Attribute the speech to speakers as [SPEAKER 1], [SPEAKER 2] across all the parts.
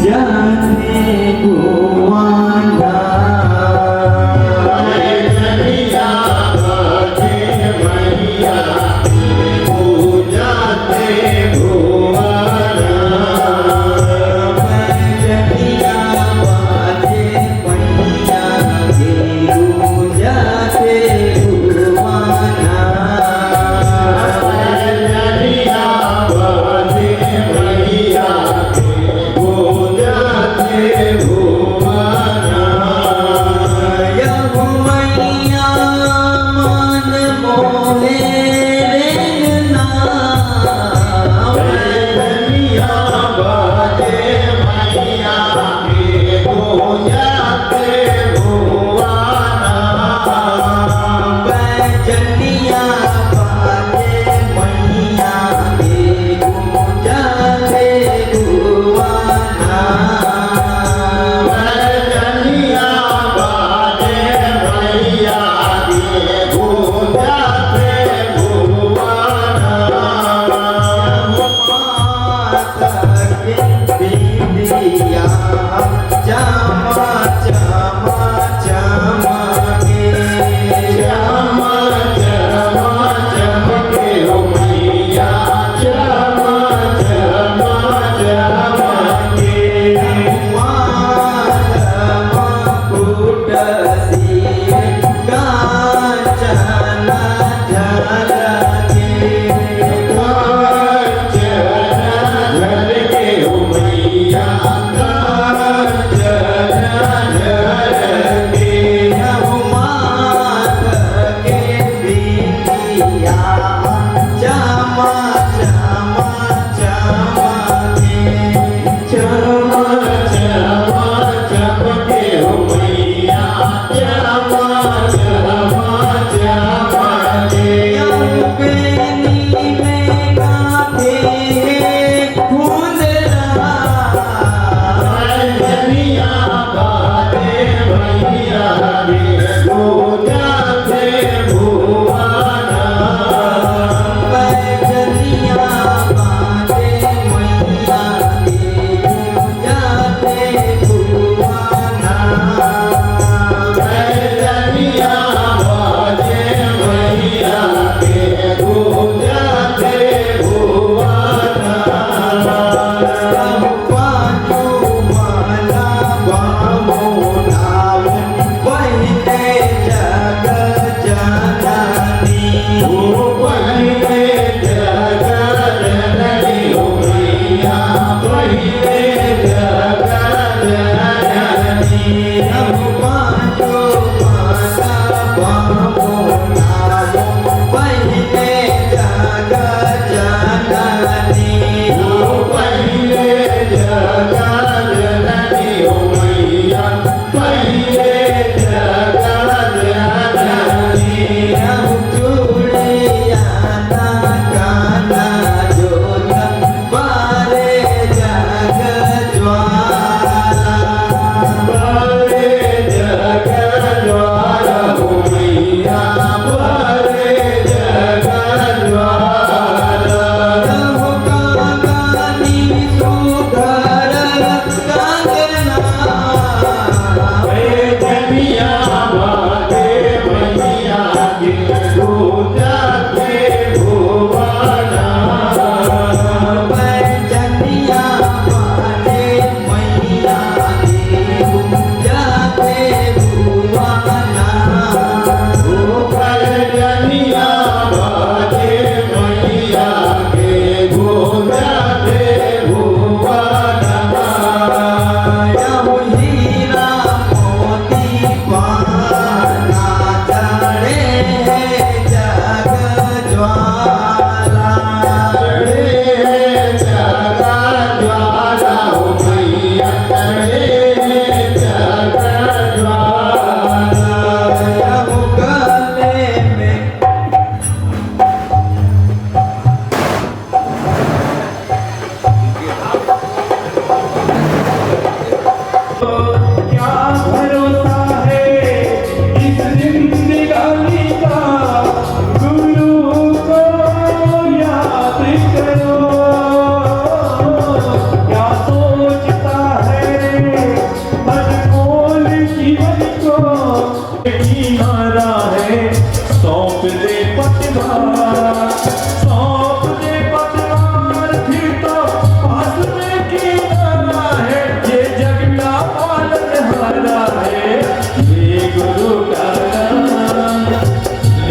[SPEAKER 1] Jagad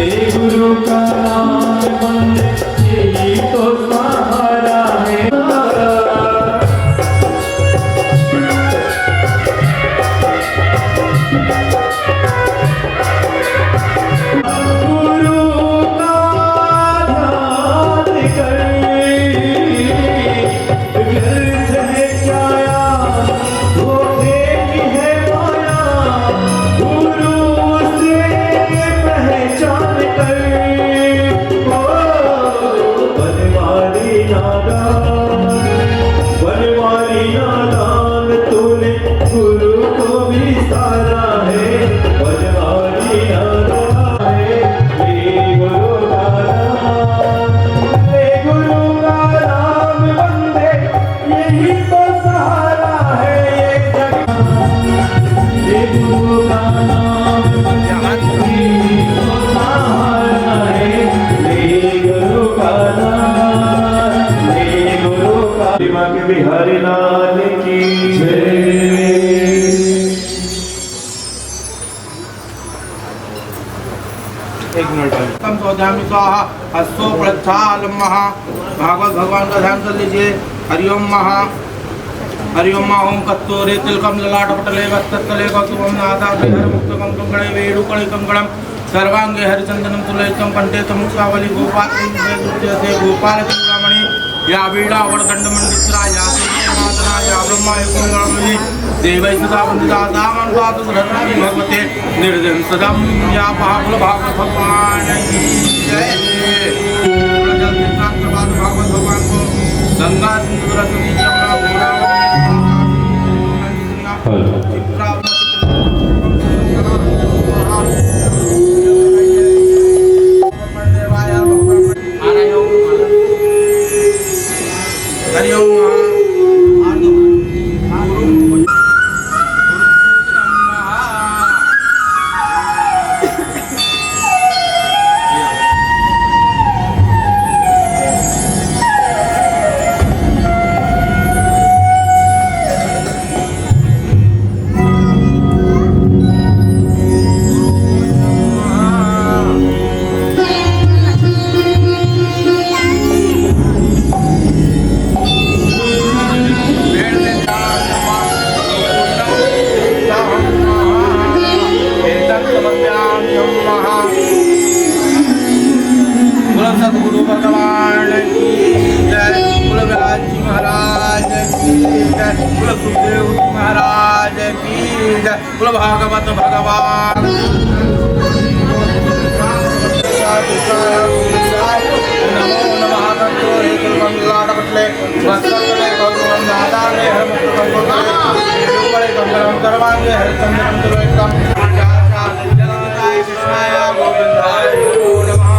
[SPEAKER 1] गुरु का नाम बंदे यही तो सहारा है। बिहारी लाल की
[SPEAKER 2] एक मिनट तम स्वाध्यामी स्वाहा हस्सो प्रच्छालम महा भागवत भगवान का ध्यान कर लीजिए। हरिओम महा हरिओम मा ओम कस्तूरे तिलकम ललाट पटले वस्तले कौस्तुभम नादा हर मुक्तकम कंगणे वेणुकणि कंगणम सर्वांगे हरिचंदनम तुलयकम कंठे तमुक्तावली गोपाल से गोपाल चूड़ामणि या वीणा वरदंड मंडित्रा या नादना या ब्रह्मा युगंगमणि देवै सदा वंदिता दामन पाद धरणी भगवते निर्जन सदम या महाफल भागवत भगवान की जय। जल स्नान के बाद भागवत भगवान को गंगा सिंधु सरस्वती यमुना गोदावरी सदगुरु भगवान की जय। कुल व्यास जी महाराज की जय। कुल सुखदेव महाराज की जय। कुल भागवत भगवान नमो नमः कस्तूरे तिलकम ललाट पटले वस्तले कौस्तुभम नादा मुक्तकम कंगणे कंगणम सर्वांगे हरिचंदनम तुलयकम जगन्नाथाय कृष्णाय गोविंदाय नमो नमः।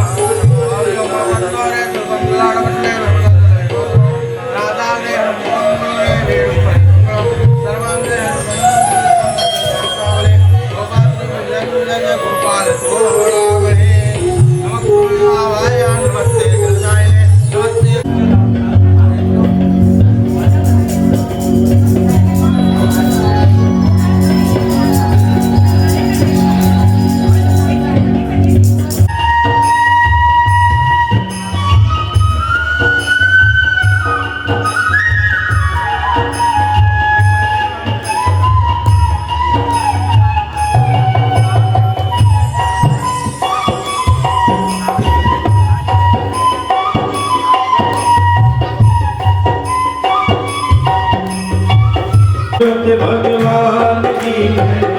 [SPEAKER 1] भगवान की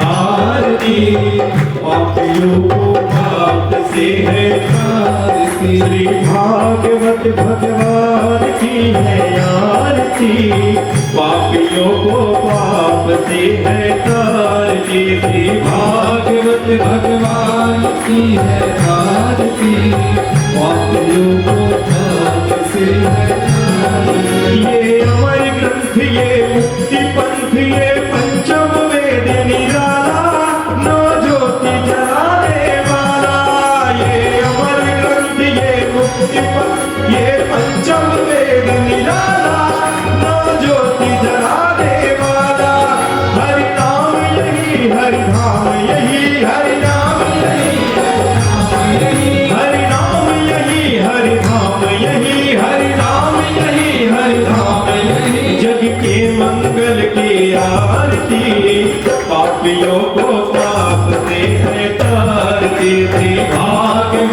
[SPEAKER 1] आरती पापियों को पाप से है आरती। श्री भागवत भगवान की है आरती पापियों को पाप से है आरती। श्री भागवत भगवान की है आरती पापियों को पाप से है आरती। ये अमर ग्रंथ ये मुक्ति पंथ ये पंचम वेद निराला नौ ज्योति जलाने वाला। ये अमर ग्रंथ ये मुक्ति पंथ ये पंचम वेद निराला नौ ज्योति जलाने वाला। हरि नाम यही हरि धाम यही हरि नाम यही हरि धाम यही।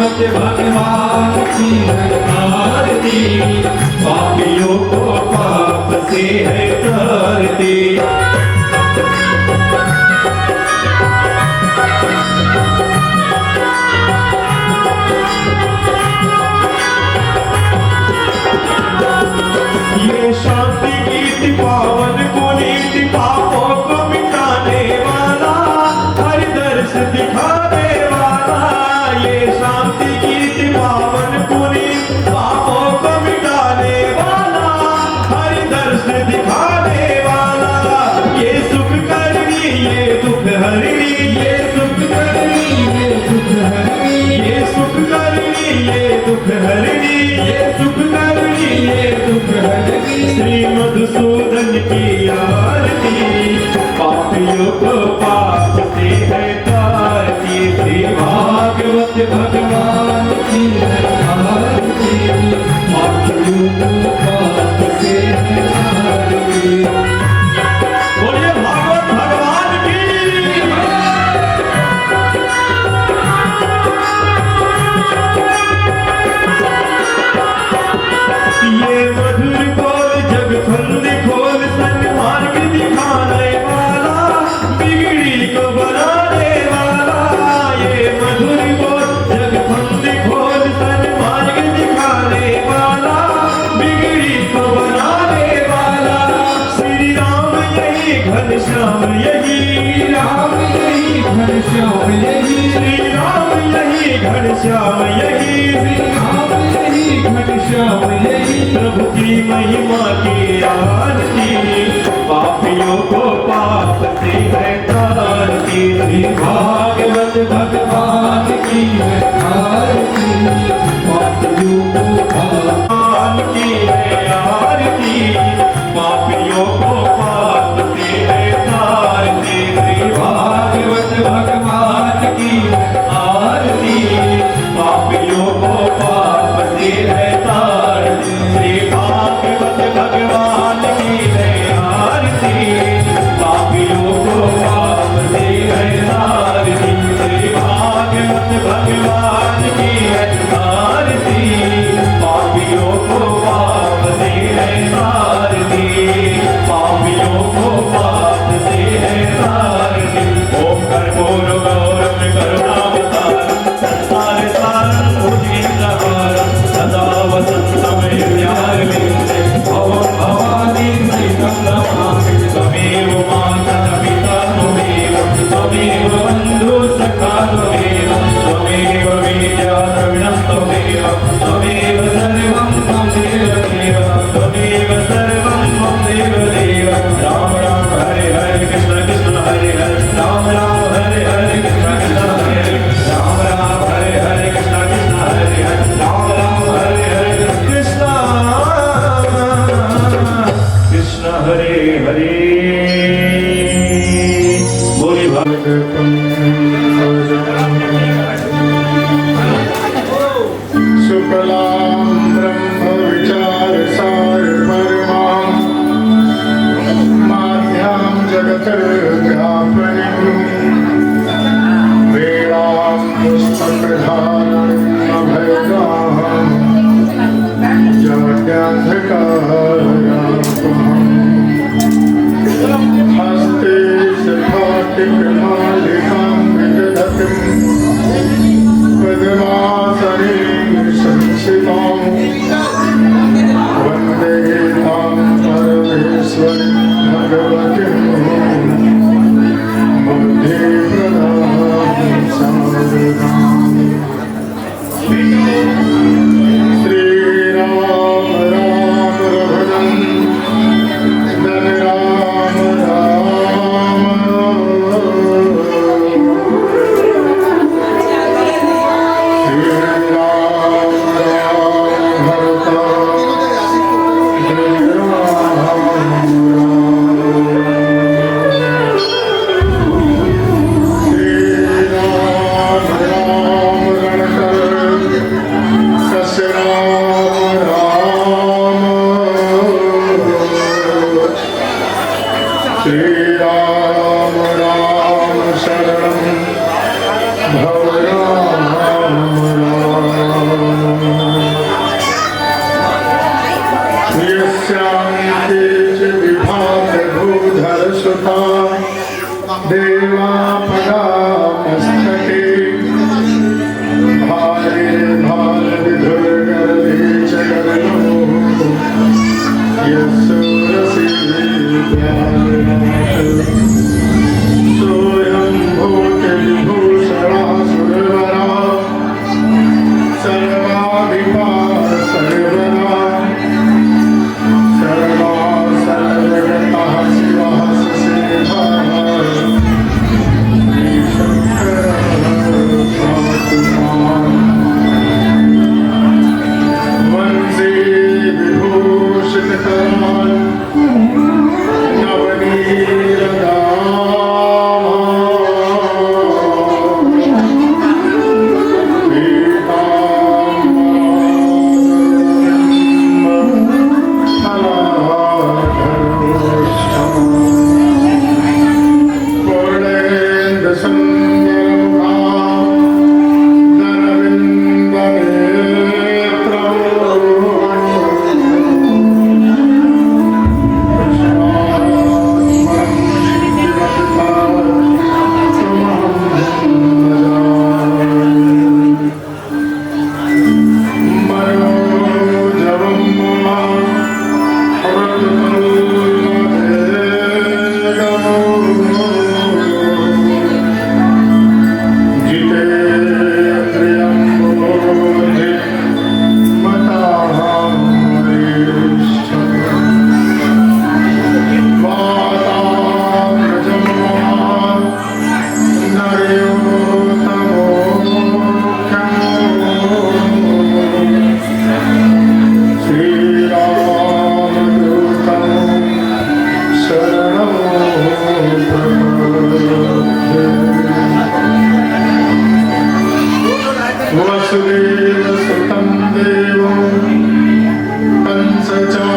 [SPEAKER 1] भागवत भगवान की है आरती, पापियों को पाप से है तरती। ये शांति गीत पावन पुनीत पापों को मिटाने वाला, हरि दर्श दिखाने वाला। ये शांति गीत पावन पुनीत पापों को मिटाने वाला, हरि दर्श दिखाने वाला। ये सुख करनी ये दुख हरनी, ये सुख करनी ये दुख हरनी, ये सुख करनी ये दुख हरनी, ये सुख करनी ये दुख हरनी। श्री मधुसूदन की आरती, पापियों को पाप से है तारती। श्री भागवत भगवान की है आरती, पापियों को पाप से है तारती। बोलिए भागवत भगवान की। ये मधुर बोल जग फंद खोल, सन्मार्ग दिखाने वाला, बिगड़ी को बनाने वाला। ये मधुर बोल जग फंद खोल, सन्मार्ग दिखाने वाला, बिगड़ी को बनाने वाला। श्री राम यही घनश्याम यही, राम यही घनश्याम यही, श्री राम यही घनश्याम यही, श्री राम यही घनश्याम यही। प्रभु की महिमा की आरती, पापियों को पाप से है तारती। श्री भागवत भगवान की है आरती, पापियों को भगवान की है आरती, पापियों को पाप से है तारती। श्री भागवत भगवान की है आरती, पापियों को पाप से है तारती। श्री भागवत भगवान की है आरती, पापियों को पाप से है तारती। श्री भागवत भगवान की है आरती, पापियों को पाप से है तारती, पापियों को पाप से है तारती। ओम कर्पूर गौरव करुणावतारम्, संसार सारं भुजगेन्द्रहारं, सदा वसन्तं हृदयारविन्दे। भवं भवानी सहितं नमामि, त्वमेव माता पिता त्वमेव, त्वमेव बन्धुः सखा त्वमेव, त्वमेव विद्या द्रविणं त्वमेव, त्वमेव सर्वं मम देवदेव, त्वमेव सर्वं मम देवदेव। राम राम हरे हरे कृष्ण कृष्ण हरे हरे, राम राम हरे हरे कृष्ण कृष्ण हरे हरे, राम राम हरे हरे कृष्ण कृष्ण हरे हरे, राम राम हरे हरे कृष्ण कृष्ण हरे हरे। बोली भागवतम
[SPEAKER 3] शुक्ला वसुदेवसुतं देवं कंसचाणूरमर्दनो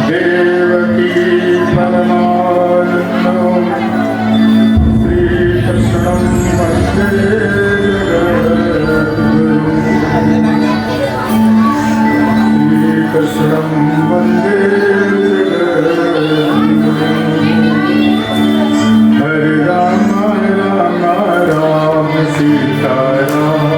[SPEAKER 3] देवकी परमानन्दो श्रीकृष्णं वन्दे श्रीकृष्णं वन्दे हरे राम राम राम सीता राम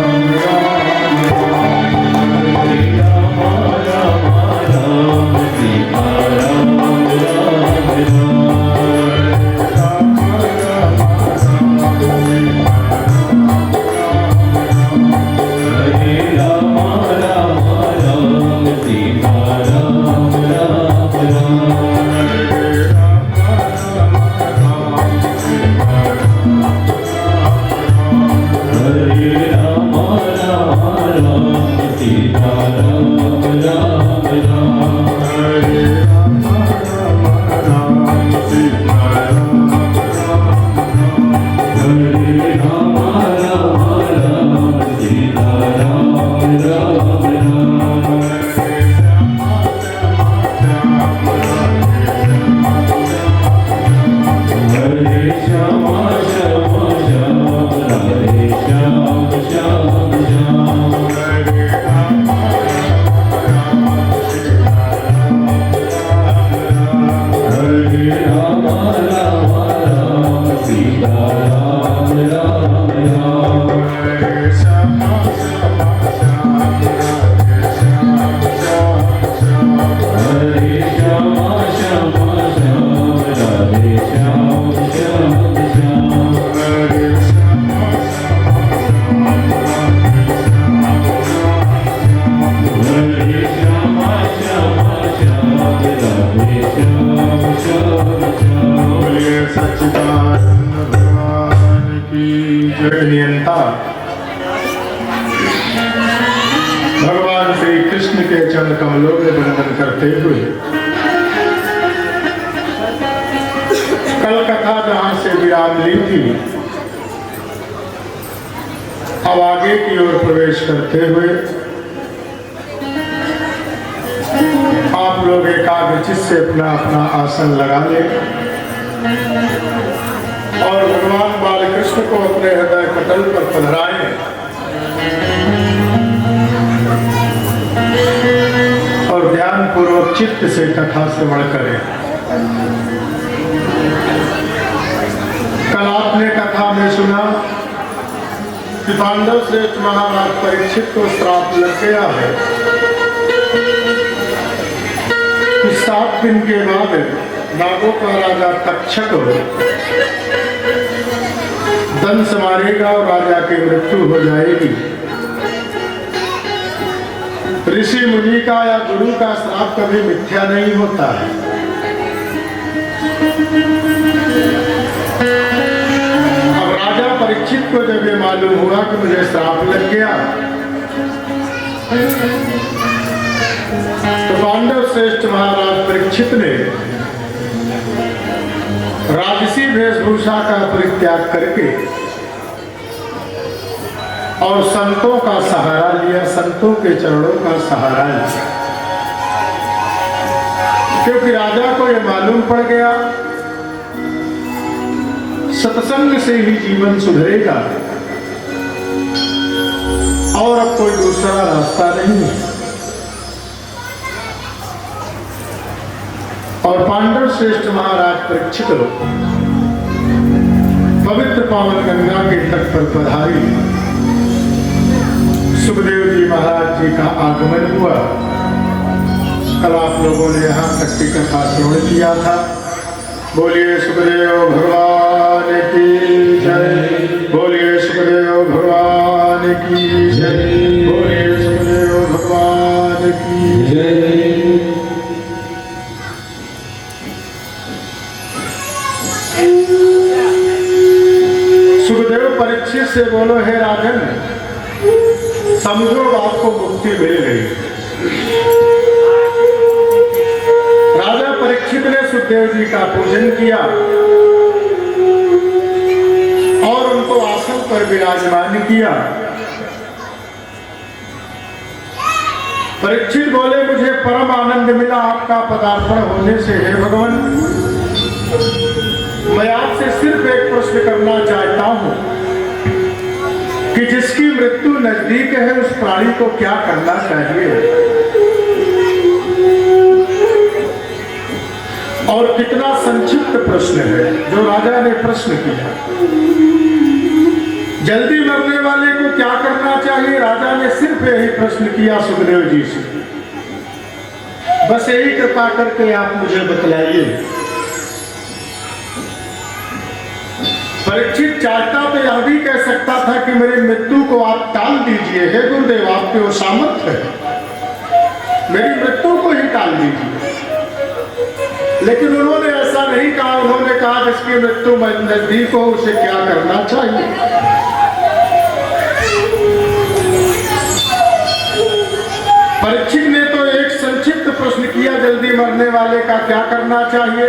[SPEAKER 3] भगवान श्री कृष्ण के चरण कमलों में वंदन करते हुए कल कथा जहां से विराम ली थी, अब आगे की ओर प्रवेश करते हुए आप लोग एकाग्रचित से अपना अपना आसन लगा लें और भगवान बालकृष्ण को अपने हृदय पटल पर पधराएं और ध्यान पूर्वक चित्त से कथा श्रवण करें। कल आपने कथा में सुना कि पांडव श्रेष्ठ महाराज परीक्षित को श्राप लग गया है कि 7 दिन के बाद नागों का राजा तक्षक दंश मारेगा और राजा की मृत्यु हो जाएगी। ऋषि मुनि का या गुरु का श्राप कभी मिथ्या नहीं होता है। अब राजा परीक्षित को जब ये मालूम हुआ कि मुझे श्राप लग गया, तो पांडव श्रेष्ठ महाराज परीक्षित ने राजसी वेशभूषा का परित्याग करके और संतों का सहारा लिया, संतों के चरणों का सहारा लिया, क्योंकि राजा को यह मालूम पड़ गया सत्संग से ही जीवन सुधरेगा और अब कोई दूसरा रास्ता नहीं है। और पांडव श्रेष्ठ महाराज परीक्षित पवित्र पावन गंगा के तट पर पधारी। सुखदेव जी महाराज जी का आगमन हुआ। कल आप लोगों ने यहाँ कट्टी कथा श्रवण किया था। बोलिए सुखदेव भगवान की जय, बोलिए सुखदेव भगवान की जय, बोलिए सुखदेव भगवान की जय। सुखदेव परीक्षित से बोलो, हे राजन, समझो आपको मुक्ति मिल गई। राजा परीक्षित ने सुखदेव जी का पूजन किया विराजमान किया। परीक्षित बोले, मुझे परम आनंद मिला आपका पदार्पण होने से। हे भगवान, मैं आपसे सिर्फ एक प्रश्न करना चाहता हूं कि जिसकी मृत्यु नजदीक है उस प्राणी को क्या करना चाहिए, और कितना संक्षिप्त प्रश्न है जो राजा ने प्रश्न किया। जल्दी मरने वाले को क्या करना चाहिए, राजा ने सिर्फ यही प्रश्न किया सुखदेव जी से। बस यही कृपा करके आप मुझे बतलाइए। परीक्षित चाहता तो यह भी कह सकता था कि मेरी मृत्यु को आप टाल दीजिए, हे गुरुदेव आपके वो सामर्थ्य है, मेरी मृत्यु को ही टाल दीजिए। लेकिन उन्होंने ऐसा नहीं कहा। उन्होंने कहा जिसकी मृत्यु नजदीक हो उसे क्या करना चाहिए। परीक्षित ने तो एक संक्षिप्त प्रश्न किया, जल्दी मरने वाले का क्या करना चाहिए।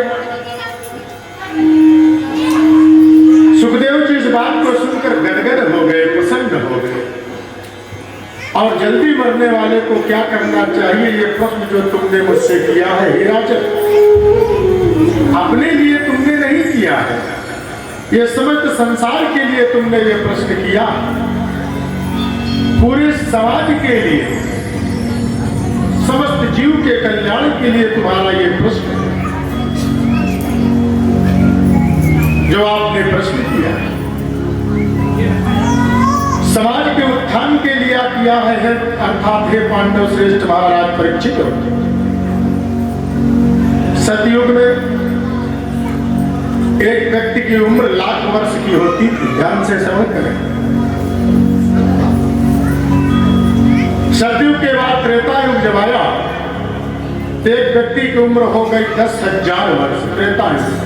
[SPEAKER 3] सुखदेव जी इस बात को सुनकर गदगद हो गए, प्रसन्न हो गए। और जल्दी मरने वाले को क्या करना चाहिए, ये प्रश्न जो तुमने मुझसे किया है हे राजन, अपने लिए तुमने नहीं किया है, ये समस्त संसार के लिए तुमने ये प्रश्न किया, पूरे समाज के लिए, समस्त जीव के कल्याण के लिए तुम्हारा ये प्रश्न है जो आपने प्रश्न किया है। समाज के उत्थान के लिए किया है, अर्थात हे पांडव श्रेष्ठ महाराज परीक्षित। सतयुग में एक व्यक्ति की उम्र लाख वर्ष की होती थी। ध्यान से समझ करें। सतयुग के बाद त्रेता युग जब आया तो एक व्यक्ति की उम्र हो गई 10,000 वर्ष, त्रेता युग।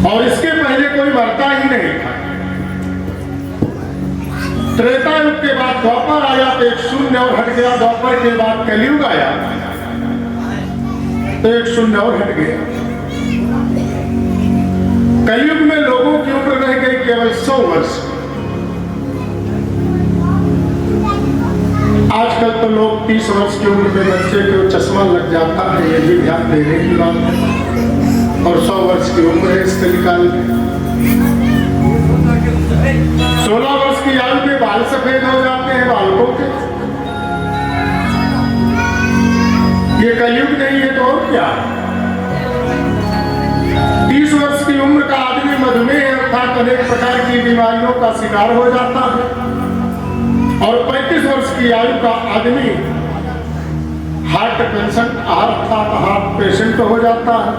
[SPEAKER 3] और इसके पहले कोई मरता ही नहीं था। त्रेता युग के बाद द्वापर आया तो एक शून्य और हट गया। द्वापर के बाद कलयुग आया तो एक शून्य और हट गया। कलयुग में लोगों की उम्र रह गई केवल 100 वर्ष। आजकल तो लोग 30 वर्ष की उम्र में बच्चे को चश्मा लग जाता है, ये भी ध्यान देने की बात है। और 100 वर्ष की उम्र है इसके निकाल में। 16 वर्ष की आयु में बाल सफेद हो जाते हैं बालकों के। ये कलयुग नहीं है तो और क्या। 30 वर्ष की उम्र का आदमी मधुमेह अर्थात अनेक प्रकार की बीमारियों का शिकार हो जाता है। और 35 वर्ष की आयु का आदमी हार्ट पेशेंट अर्थात हार्ट पेशेंट हो जाता है।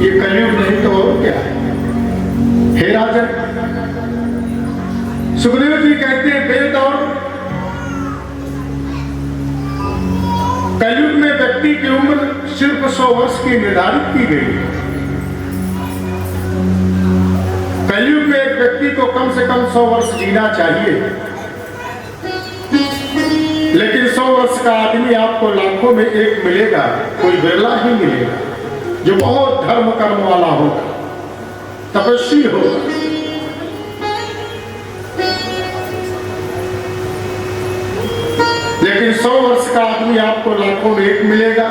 [SPEAKER 3] ये कलयुग नहीं तो और क्या है। हे राजन, सुखदेव जी कहते हैं वेद और कलयुग में व्यक्ति की उम्र सिर्फ 100 वर्ष की निर्धारित की गई है। कलयुग में एक व्यक्ति को कम से कम 100 वर्ष जीना चाहिए। लेकिन 100 वर्ष का आदमी आपको लाखों में एक मिलेगा, कोई बिरला ही मिलेगा जो बहुत धर्म कर्म वाला होगा, तपस्वी होगा। लेकिन 100 वर्ष का आदमी आपको लाखों में एक मिलेगा।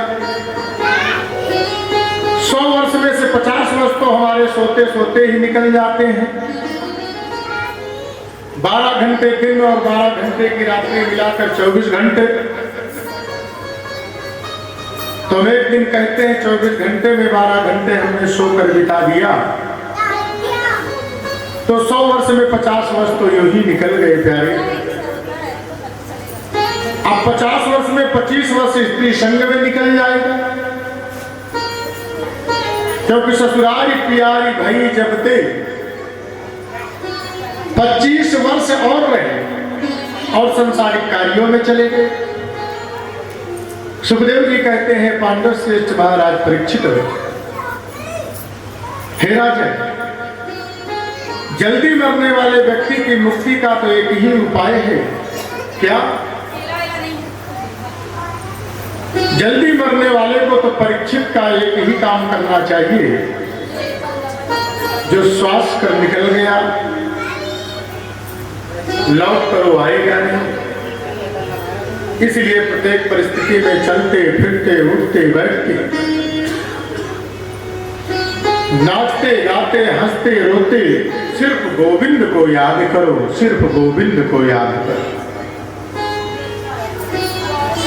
[SPEAKER 3] 100 वर्ष में से 50 वर्ष तो हमारे सोते सोते ही निकल जाते हैं। 12 घंटे दिन और 12 घंटे की रात्रि मिलाकर 24 घंटे। तो हम एक दिन कहते हैं 24 घंटे में 12 घंटे हमने सोकर बिता दिया, तो 100 वर्ष में 50 वर्ष तो यूं ही निकल गए प्यारे। अब 50 वर्ष में 25 वर्ष स्त्री संग में निकल जाएगा, क्योंकि ससुरारी प्यारी भई जब ते 25 वर्ष और रहे और संसारिक कार्यों में चले गए। सुखदेव जी कहते हैं पांडव श्रेष्ठ महाराज परीक्षित, हे राजन, जल्दी मरने वाले व्यक्ति की मुक्ति का तो एक ही उपाय है। क्या? जल्दी मरने वाले को तो परीक्षित का एक ही काम करना चाहिए जो श्वास कर निकल गया लौट कर वो आएगा नहीं। इसलिए प्रत्येक परिस्थिति में चलते फिरते उठते बैठते नाचते गाते हंसते रोते सिर्फ गोविंद को याद करो, सिर्फ गोविंद को याद करो।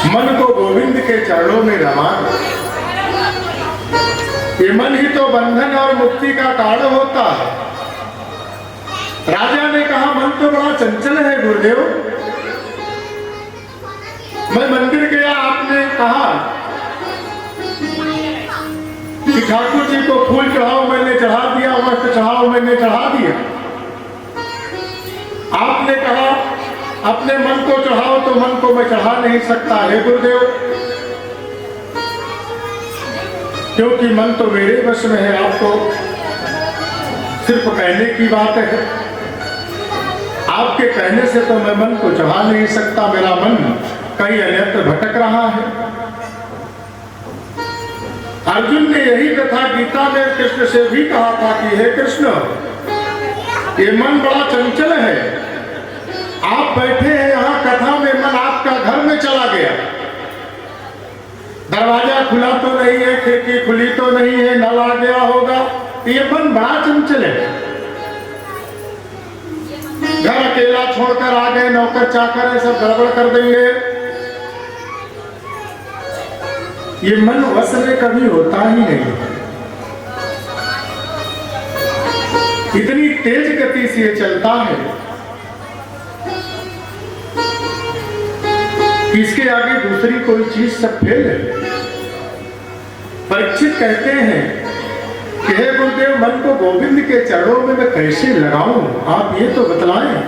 [SPEAKER 3] मन को गोविंद के चरणों में रमा दो। ये मन ही तो बंधन और मुक्ति का कारण होता है। राजा ने कहा मन तो बड़ा चंचल है गुरुदेव। मैं मंदिर गया, आपने कहा कि ठाकुर जी को फूल चढ़ाओ, मैंने चढ़ा दिया, वस्त्र चढ़ाओ, मैंने चढ़ा दिया। आपने कहा अपने मन को चढ़ाओ, तो मन को मैं चढ़ा नहीं सकता है गुरुदेव, क्योंकि मन तो मेरे वश में है। आपको सिर्फ कहने की बात है, आपके कहने से तो मैं मन को चढ़ा नहीं सकता। मेरा मन कहीं अन्यत्र भटक रहा है। अर्जुन ने यही कथा गीता में कृष्ण से भी कहा था कि हे कृष्ण, ये मन बड़ा चंचल है। आप बैठे हैं यहाँ कथा में, मन आपका घर में चला गया। दरवाजा खुला तो नहीं है, खिड़की खुली तो नहीं है, नल आ गया होगा। ये मन बड़ा चंचल है। घर अकेला छोड़कर आ गए, नौकर चाकर है, सब गड़बड़ कर देंगे। ये मन वश में कभी होता ही नहीं। इतनी तेज गति से ये चलता है कि इसके आगे दूसरी कोई चीज सब फेल है। परीक्षित कहते हैं कि हे गुरुदेव, मन को गोविंद के चरणों में मैं कैसे लगाऊं, आप ये तो बतलाएं।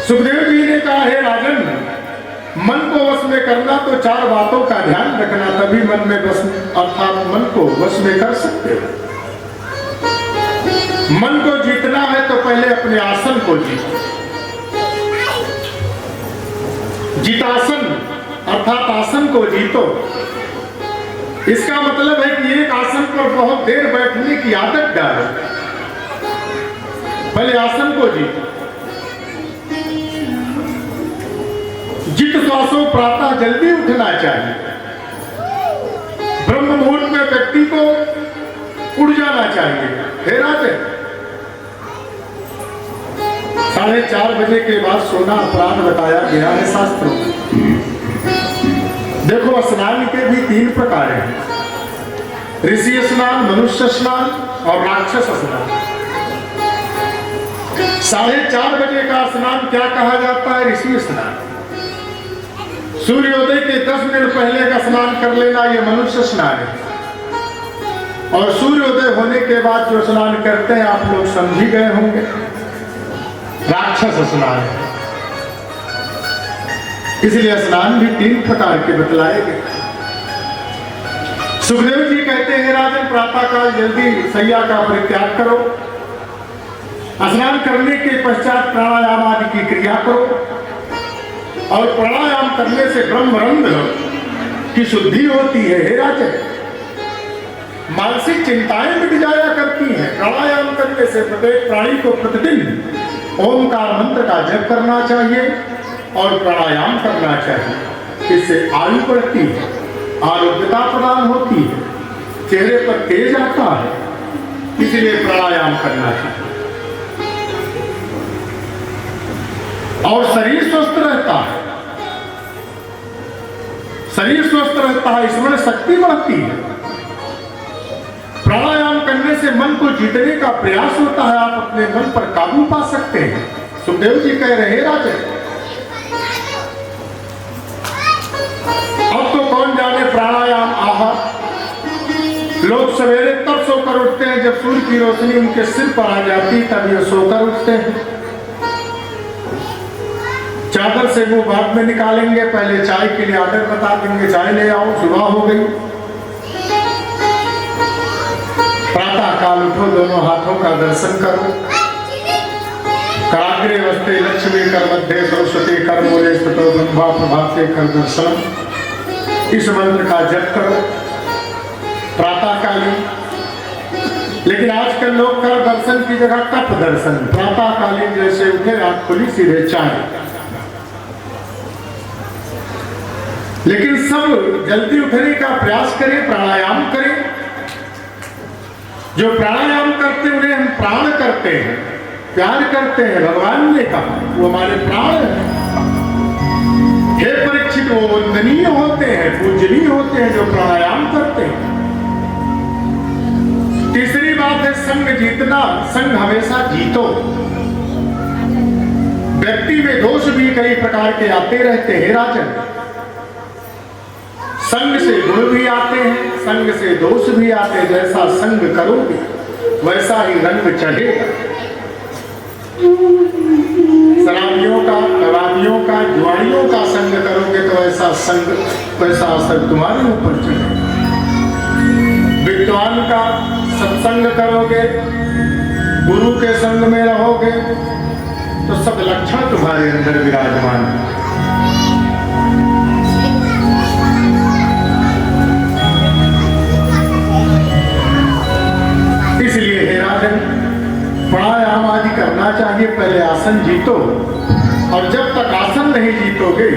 [SPEAKER 3] सुखदेव जी ने कहा, हे राजन, मन को वश में करना तो चार बातों का ध्यान रखना, तभी मन में बस अर्थात मन को वश में कर सकते हो। मन को जीतना है तो पहले अपने आसन को जीतो। जितासन अर्थात आसन को जीतो। इसका मतलब है कि एक आसन पर बहुत देर बैठने की आदत डालो। पहले आसन को जीतो। जित श्वासों प्रातः जल्दी उठना चाहिए। ब्रह्म मुहूर्त में व्यक्ति को उड़ जाना चाहिए। हे राजे, 4:30 बजे के बाद सोना अपराध बताया गया है शास्त्रों में। देखो, स्नान के भी 3 प्रकार हैं, ऋषि स्नान, मनुष्य स्नान और राक्षस स्नान। 4:30 बजे का स्नान क्या कहा जाता है? ऋषि स्नान। सूर्योदय के 10 मिनट पहले का स्नान कर लेना, ये मनुष्य स्नान है। और सूर्योदय होने के बाद जो स्नान करते हैं, आप लोग समझ ही गए होंगे, राक्षस स्नान है। इसलिए स्नान भी 3 प्रकार के बतलाए गए। सुखदेव जी कहते हैं, राजन, प्रातः काल जल्दी सैया का परित्याग करो। स्नान करने के पश्चात प्राणायाम आदि की क्रिया करो। और प्राणायाम करने से ब्रह्मरंध्र की शुद्धि होती है। हे राजन, मानसिक चिंताएं मिट जाया करती हैं। प्राणायाम करने से प्रत्येक प्राणी को प्रतिदिन ओमकार मंत्र का जप करना चाहिए और प्राणायाम करना चाहिए। इससे आयु बढ़ती है, आरोग्यता प्रदान होती है, चेहरे पर तेज आता है। इसलिए प्राणायाम करना चाहिए और शरीर स्वस्थ रहता है। शरीर स्वस्थ रहता है, स्मरण शक्ति बढ़ती है। प्राणायाम करने से मन को जीतने का प्रयास होता है। आप अपने मन पर काबू पा सकते हैं। सुखदेव जी कह रहे हैं, राजा, अब तो कौन जाने प्राणायाम आहा। लोग सवेरे तब सोकर उठते हैं जब सूर्य की रोशनी उनके सिर पर आ जाती, तब ये सोकर उठते हैं। चादर से वो बाद में निकालेंगे, पहले चाय के लिए आर्डर बता देंगे, चाय ले आओ, सुबह हो गई। प्रातः काल उठो, दोनों हाथों का दर्शन करो। कराग्रे वस्ते लक्ष्मी कर मध्य सरस्वती कर मूले स्थितो ब्रह्मा प्रभाते कर दर्शन। इस मंत्र का जप करो प्रातः कालीन। लेकिन लेकिन आजकल लोग कर दर्शन की जगह कप दर्शन, प्रातःकालीन जैसे उठे आंख खुली सीधे चाय। लेकिन सब जल्दी उठने का प्रयास करें, प्राणायाम करें। जो प्राणायाम करते हैं उन्हें हम प्राण करते हैं, प्यार करते हैं। भगवान ने कहा वो हमारे प्राण हैं। हे परीक्षित, वो वंदनीय होते हैं, पूजनीय होते हैं जो प्राणायाम करते हैं। तीसरी बात है संग जीतना। संग हमेशा जीतो। व्यक्ति में दोष भी कई प्रकार के आते रहते हैं राजन। संग से गुण भी आते हैं, संग से दोष भी आते हैं। जैसा संग करोगे वैसा ही रंग चढ़ेगा। शराबियों का, कबाबियों का, जुआरियों का संग करोगे तो ऐसा संग, वैसा असर तुम्हारे ऊपर चढ़ेगा। विद्वान का सत्संग करोगे, गुरु के संग में रहोगे तो सब लक्षण तुम्हारे अंदर विराजमान है। इसलिए हे राजन, प्राणायाम आदि करना चाहिए। पहले आसन जीतो, और जब तक आसन नहीं जीतोगे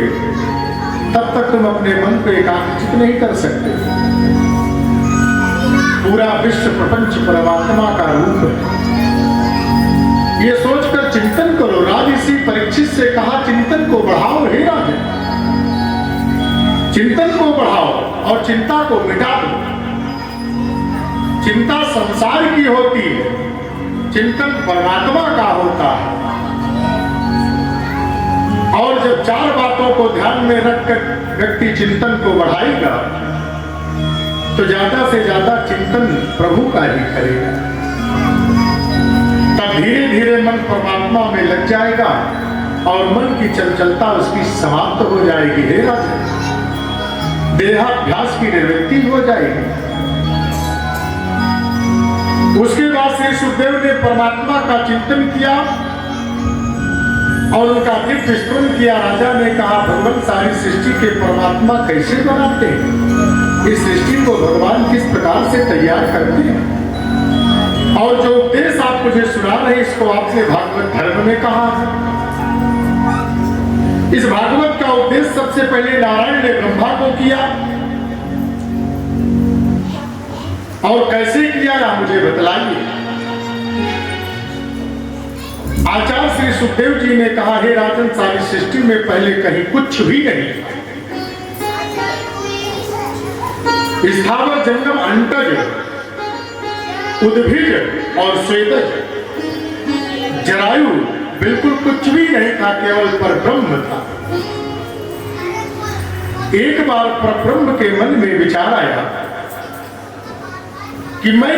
[SPEAKER 3] तब तक तुम अपने मन को एकाग्रचित नहीं कर सकते। पूरा विश्व प्रपंच परमात्मा का रूप है, ये सोचकर चिंतन करो। राजसी परीक्षित से कहा चिंतन को बढ़ाओ। हे राजन, चिंतन को बढ़ाओ और चिंता को मिटा दो। चिंता संसार की होती है, चिंतन परमात्मा का होता है। और जब चार बातों को ध्यान में रखकर व्यक्ति चिंतन को बढ़ाएगा तो ज्यादा से ज्यादा चिंतन प्रभु का ही करेगा। तब धीरे धीरे मन परमात्मा में लग जाएगा और मन की चंचलता उसकी समाप्त हो जाएगी। हे राजा, देहाभ्यास की निवृत्ति हो जाएगी। उसके बाद श्री सुखदेव ने परमात्मा का चिंतन किया और उनका दिव्य स्तुति किया। राजा ने कहा भगवान सारी सृष्टि के परमात्मा कैसे बनाते हैं, इस सृष्टि को भगवान किस प्रकार से तैयार करते हैं, और जो उपदेश आप मुझे सुना रहे इसको आपने भागवत धर्म में कहा है। इस भागवत का उपदेश सबसे पहले नारायण ने ब्रह्मा को किया, और कैसे किया आप मुझे बतलाइए। आचार्य श्री सुखदेव जी ने कहा हे राजन, सारी सृष्टि में पहले कहीं कुछ भी नहीं। स्थावर जंगम अंतज, उद्भिज और श्वेतज, जरायु बिल्कुल कुछ भी नहीं था, केवल परब्रह्म था। एक बार परब्रह्म के मन में विचार आया कि मैं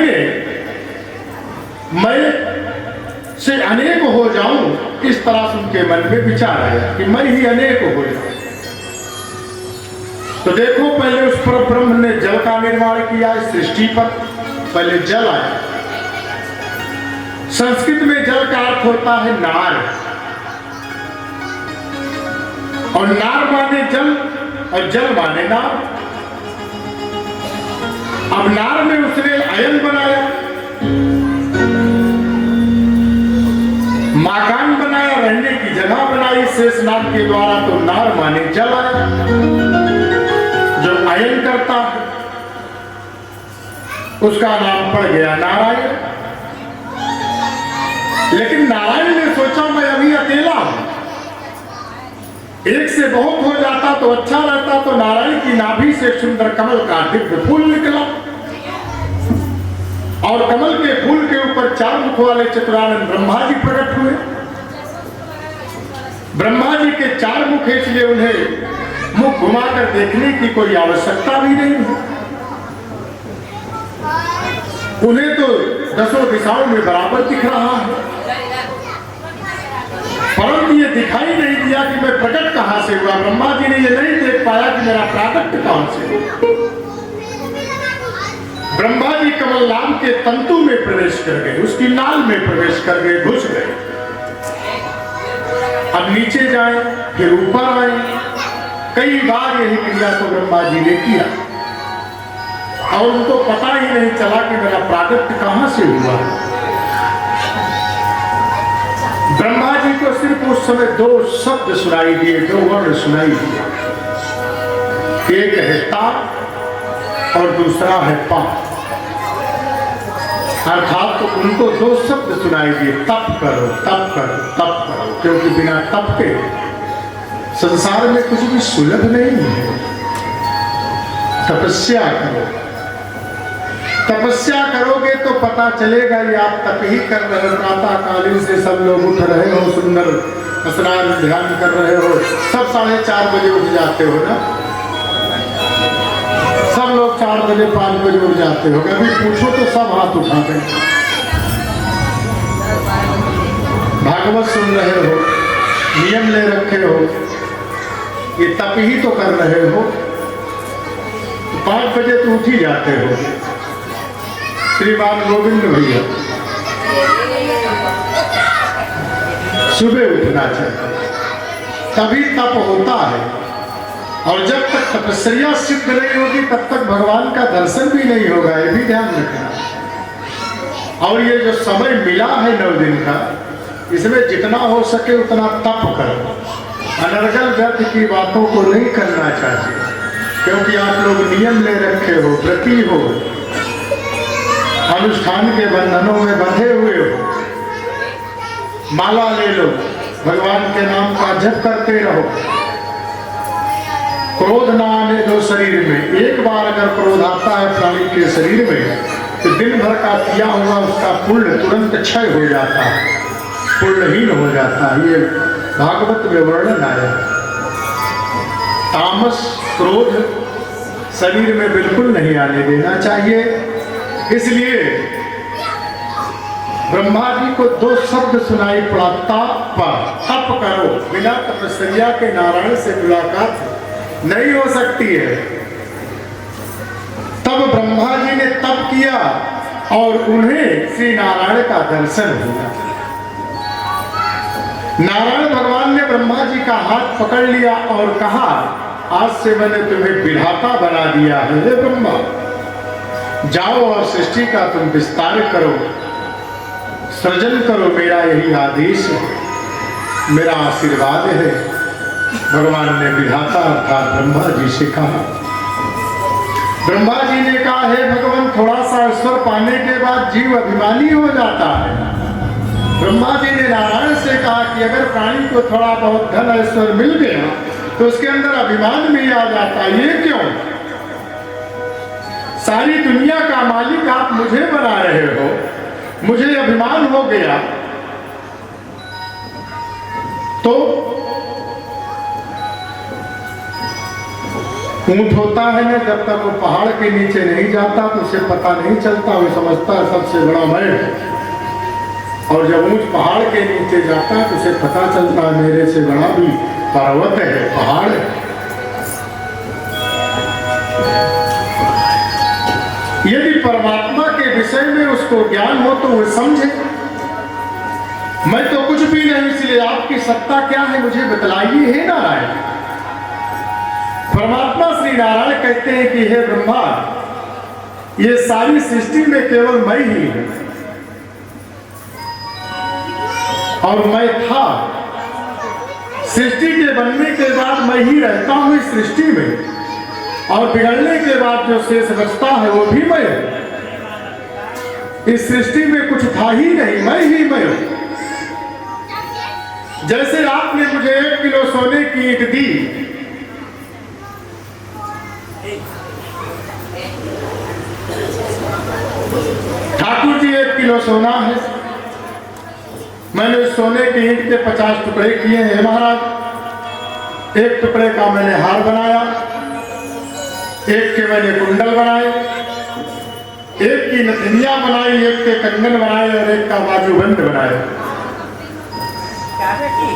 [SPEAKER 3] से अनेक हो जाऊं। इस तरह से उनके मन में विचार आया कि मैं ही अनेक हो जाऊं। तो देखो, पहले उस पर ब्रह्म ने जल का निर्माण किया। इस सृष्टि पर पहले जल आया। संस्कृत में जल का अर्थ होता है नार, और नार माने जल और जल माने नार। अब नार में उसने अयन बनाया, मकान बनाया, रहने की जगह बनाई शेषनाग के द्वारा। तो नार माने जल आया जो अयन करता है, उसका नाम पड़ गया नारायण। लेकिन नारायण ने सोचा मैं अभी अकेला हूं, एक से बहुत हो जाता तो अच्छा रहता। तो नारायण की नाभि से सुंदर कमल का दिव्य फूल निकला, और कमल के फूल के ऊपर चार मुख वाले चतुरानंद ब्रह्मा जी प्रकट हुए। ब्रह्मा जी के चार मुख, इसलिए उन्हें मुख घुमाकर देखने की कोई आवश्यकता भी नहीं है। उन्हें तो दसों दिशाओं में बराबर दिख रहा है, परंतु ये दिखाई नहीं दिया कि मैं प्रकट कहां से हुआ। ब्रह्मा जी ने ये नहीं देख पाया कि मेरा प्राकट्य कहां से हुआ। ब्रह्मा जी कमलनाम के तंतु में प्रवेश कर गए, उसकी नाल में प्रवेश कर गए, घुस गए। अब नीचे जाए फिर ऊपर आए, कई बार यही क्रिया को ब्रह्मा जी ने किया। और उनको पता ही नहीं चला कि मेरा प्राकट्य कहां से हुआ। ब्रह्मा जी को सिर्फ उस समय दो शब्द सुनाई दिए, दो वर्ण सुनाई दिए, एक है ता और दूसरा है पा। अर्थात तो उनको दो शब्द सुनाई दिए, तप करो तप करो तप करो, क्योंकि बिना तप के संसार में कुछ भी सुलभ नहीं है। तपस्या करो, तपस्या करोगे तो पता चलेगा ये आप तप ही कर रहे हो। प्रातः कालीन से सब लोग उठ रहे हो, सुंदर स्नान ध्यान कर रहे हो, सब 4:30 बजे उठ जाते हो ना, सब लोग 4 बजे 5 बजे उठ जाते हो। कभी पूछो तो सब हाथ उठाते हैं। भागवत सुन रहे हो, नियम ले रखे हो, ये तप ही तो कर रहे हो। 5 बजे तो उठ ही जाते हो। श्रीमान गोविंद भैया सुबह उठना चाहिए, तभी तप होता है। और जब तक तपस्या सिद्ध नहीं होगी तब तक भगवान का दर्शन भी नहीं होगा, ये भी ध्यान रखना। और ये जो समय मिला है 9 दिन का, इसमें जितना हो सके उतना तप करो। अनर्गल व्यर्थ की बातों को नहीं करना चाहिए, क्योंकि आप लोग नियम ले रखे हो, व्रती हो, अनुष्ठान के बंधनों में बंधे हुए हो। माला ले लो, भगवान के नाम का जप करते रहो। क्रोध ना आने दो शरीर में। एक बार अगर क्रोध आता है प्राणी के शरीर में तो दिन भर का किया हुआ उसका पुण्य तुरंत क्षय हो जाता है, पुण्यहीन हो जाता है। ये भागवत में वर्णन आया। तामस क्रोध शरीर में बिल्कुल नहीं आने देना चाहिए। इसलिए ब्रह्मा जी को 2 शब्द सुनाई पड़ा, तप करो। बिना तपस्या के नारायण से मुलाकात नहीं हो सकती है। तब ब्रह्मा जी ने तप किया और उन्हें श्री नारायण का दर्शन हुआ। नारायण भगवान ने ब्रह्मा जी का हाथ पकड़ लिया और कहा, आज से मैंने तुम्हें विधाता बना दिया है। हे ब्रह्मा, जाओ और सृष्टि का तुम विस्तार करो, सृजन करो। मेरा यही आदेश है, मेरा आशीर्वाद है। भगवान ने विधाता अर्थात ब्रह्मा जी से कहा। ब्रह्मा जी ने कहा, हे भगवान, थोड़ा सा ईश्वर पाने के बाद जीव अभिमानी हो जाता है। ब्रह्मा जी ने नारायण से कहा कि अगर प्राणी को थोड़ा बहुत धन ऐश्वर्य मिल गया तो उसके अंदर अभिमान भी आ जाता है। ये क्यों? सारी दुनिया का मालिक आप मुझे बना रहे हो, मुझे अभिमान हो गया तो ऊंट होता है ना, जब तक वो पहाड़ के नीचे नहीं जाता तो उसे पता नहीं चलता, वो समझता है सबसे बड़ा मैं है। और जब ऊंट पहाड़ के नीचे जाता है तो उसे पता चलता है मेरे से बड़ा भी पर्वत है, पहाड़ है। यदि परमात्मा के विषय में उसको ज्ञान हो तो वह समझे मैं तो कुछ भी नहीं, इसलिए आपकी सत्ता क्या है मुझे बतलाइए हे नारायण। परमात्मा श्री नारायण कहते हैं कि हे ब्रह्मा, ये सारी सृष्टि में केवल मैं ही हूं और मैं था। सृष्टि के बनने के बाद मैं ही रहता हूं इस सृष्टि में, और बिगड़ने के बाद जो शेष बचता है वो भी मैं हूं। इस सृष्टि में कुछ था ही नहीं, मैं ही मैं हूं। जैसे आपने मुझे 1 किलो सोने की ईंट दी, ठाकुर जी 1 किलो सोना है, मैंने उस सोने की ईंट के 50 टुकड़े किए हैं महाराज। 1 टुकड़े का मैंने हार बनाया, 1 के मैंने कुंडल बनाए, 1 की नथनिया बनाई, 1 के कंगन बनाए और 1 का बाजूबंद बनाया।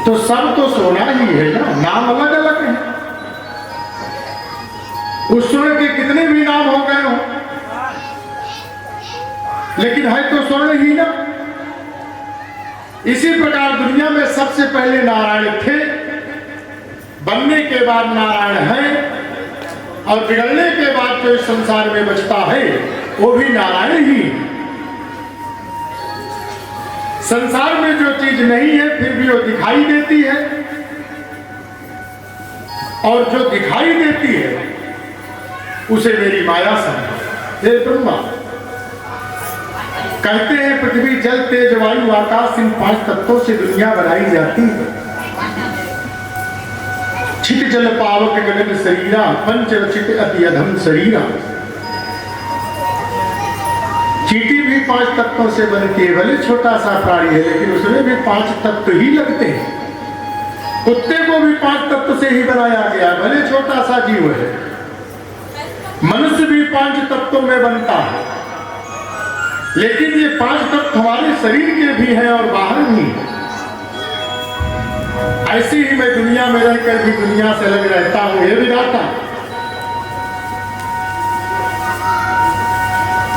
[SPEAKER 3] तो सब तो सोना ही है ना, नाम अलग अलग है। उस स्वर्ण के कितने भी नाम हो गए हो, लेकिन है तो स्वर्ण ही ना। इसी प्रकार दुनिया में सबसे पहले नारायण थे, बनने के बाद नारायण हैं और बिगड़ने के बाद जो इस संसार में बचता है वो भी नारायण ही। संसार में जो चीज नहीं है फिर भी वो दिखाई देती है, और जो दिखाई देती है उसे मेरी माया समझो। हे ब्रह्मा, कहते हैं पृथ्वी जल तेज वायु आकाश इन 5 तत्वों से दुनिया बनाई जाती है। छिट जल पावक गगन शरीरा पंच रचित अति अधम शरीरा। चींटी भी 5 तत्वों से बनती है, भले छोटा सा प्राणी है लेकिन उसमें भी 5 तत्व ही लगते हैं। कुत्ते को भी 5 तत्व से ही बनाया गया, भले छोटा सा जीव है। मनुष्य भी 5 तत्वों में बनता है, लेकिन ये 5 तत्व हमारे शरीर के भी हैं और बाहर भी। ऐसे ही मैं दुनिया में रहकर भी दुनिया से अलग रहता हूं, ये विधाता।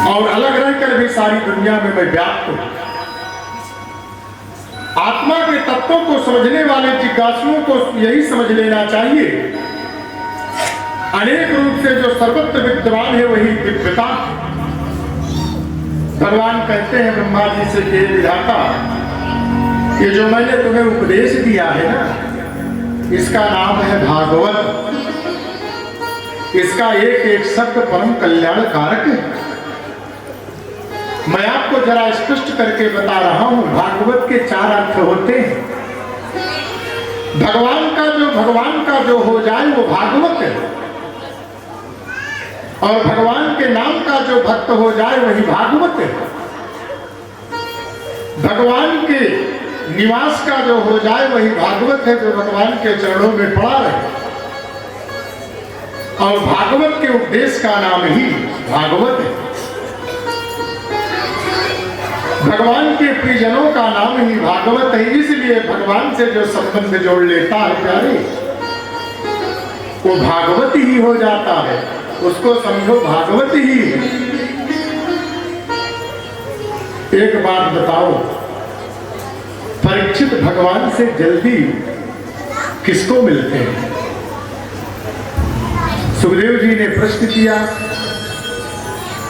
[SPEAKER 3] और अलग रहकर भी सारी दुनिया में मैं व्याप्त हूं। आत्मा के तत्वों को समझने वाले जिज्ञासुओं को यही समझ लेना चाहिए, अनेक रूप से जो सर्वत्र विद्यमान है वही दिव्यता। भगवान कहते हैं ब्रह्मा जी से कि विधाता, ये जो मैंने तुम्हें उपदेश दिया है ना, इसका नाम है भागवत। इसका एक एक शब्द परम कल्याण कारक है। मैं आपको जरा स्पष्ट करके बता रहा हूं। भागवत के 4 अर्थ होते हैं। भगवान का जो हो जाए वो भागवत है, और भगवान के नाम का जो भक्त हो जाए वही भागवत है। भगवान के निवास का जो हो जाए वही भागवत है, जो भगवान के चरणों में पड़ा रहे। और भागवत के उपदेश का नाम ही भागवत है। भगवान के प्रियजनों का नाम ही भागवत है। इसलिए भगवान से जो संबंध जोड़ लेता है प्यारे, वो भागवत ही हो जाता है। उसको समझो भागवत ही है। एक बात बताओ, परीक्षित भगवान से जल्दी किसको मिलते हैं? सुखदेव जी ने प्रश्न किया,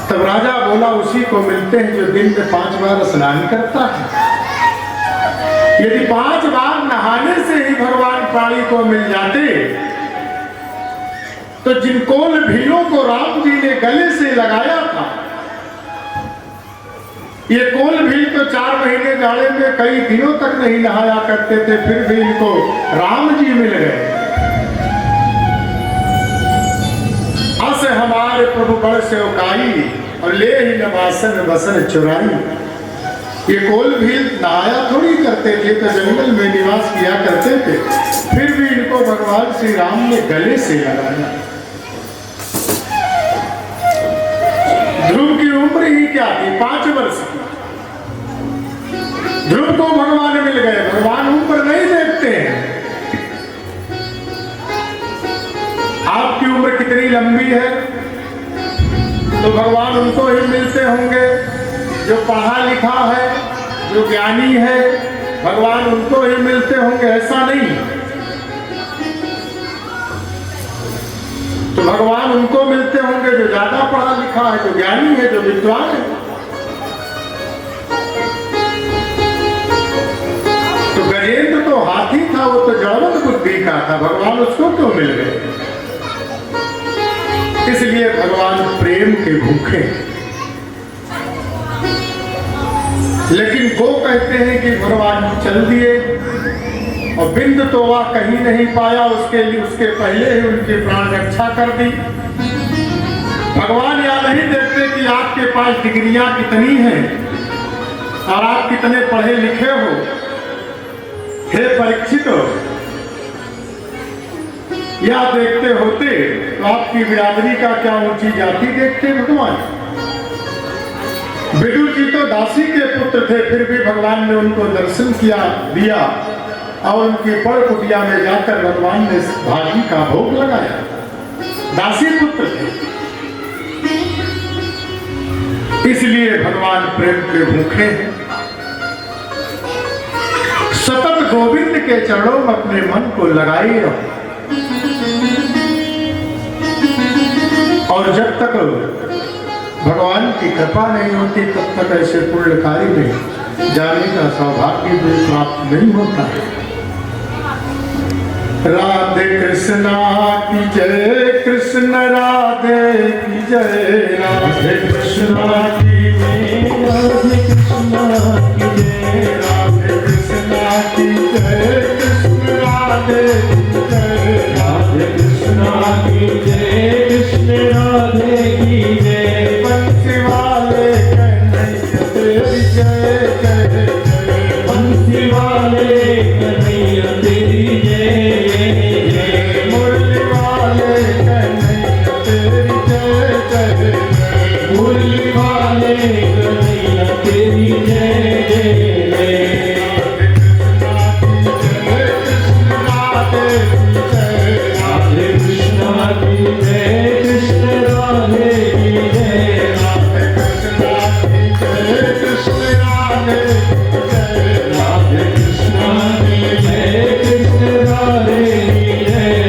[SPEAKER 3] तब राजा बोला उसी को मिलते हैं जो दिन में 5 बार स्नान करता है। यदि 5 बार नहाने से ही भगवान प्राणी को मिल जाते तो जिन कोल भीलों को राम जी ने गले से लगाया था, ये कोल भील तो 4 महीने जाड़े में कई दिनों तक नहीं नहाया करते थे, फिर भी इनको राम जी मिल गए। अस हमारे प्रभु बड़ सेवकाई और ले ही नवासन बसन चुराई। ये कोल भील नहाया थोड़ी करते थे, तो जंगल में निवास किया करते थे, फिर भी इनको भगवान श्री राम ने गले से लगाया। ध्रुव की उम्र ही क्या थी? 5 वर्ष की। ध्रुव को भगवान मिल गए। भगवान उम्र नहीं देखते हैं। आपकी उम्र कितनी लंबी है तो भगवान उनको ही मिलते होंगे जो पढ़ा लिखा है, जो ज्ञानी है, भगवान उनको ही मिलते होंगे, ऐसा नहीं। तो भगवान उनको मिलते होंगे जो ज्यादा पढ़ा लिखा है, जो ज्ञानी है, जो विद्वान है। तो गजेंद्र तो हाथी था, वो तो जड़वत बुद्धि का था, भगवान उसको क्यों मिल गए? इसलिए भगवान प्रेम के भूखे। लेकिन वो कहते हैं कि भगवान चल दिए और बिंद तो वह कहीं नहीं पाया, उसके लिए उसके पहले ही उनकी प्राण रक्षा कर दी। भगवान यह नहीं देखते कि आपके पास डिग्रियां कितनी हैं और आप कितने पढ़े लिखे हो। हे परीक्षित, यह देखते होते तो आपकी बिरादरी का क्या ऊंची जाति देखते भगवान। विदुर जी तो दासी के पुत्र थे, फिर भी भगवान ने उनको दर्शन दिया और उनकी पड़ कुटिया में जाकर भगवान ने भाजी का भोग लगाया। दासी पुत्र थे, इसलिए भगवान प्रेम के भूखे हैं। सतत गोविंद के चरणों में अपने मन को लगाए रहो। और जब तक भगवान की कृपा नहीं होती तब तक ऐसे पुण्य कार्य में जाने का सौभाग्य भी प्राप्त नहीं होता है। राधे कृष्णा की जय, कृष्ण राधे की जय, राधे कृष्णा की जय, राधे कृष्णा की जय, राधे कृष्णा की जय, कृष्ण राधे की जय, राधे कृष्णा की जय, कृष्ण राधे की जय, बंसी वाले कन्हैया तेरी जय जय जय, बंसी वाले कन्हैया तेरी जय, मुरली वाले कन्हैया तेरी जय जय, मुरली वाले कन्हैया तेरी जय जय, राधे कृष्णा की जय, कृष्ण राधे की जय, राधे कृष्णा की जय, कृष्ण राधे की जय, राधे कृष्णा की जय, कृष्ण राधे की जय,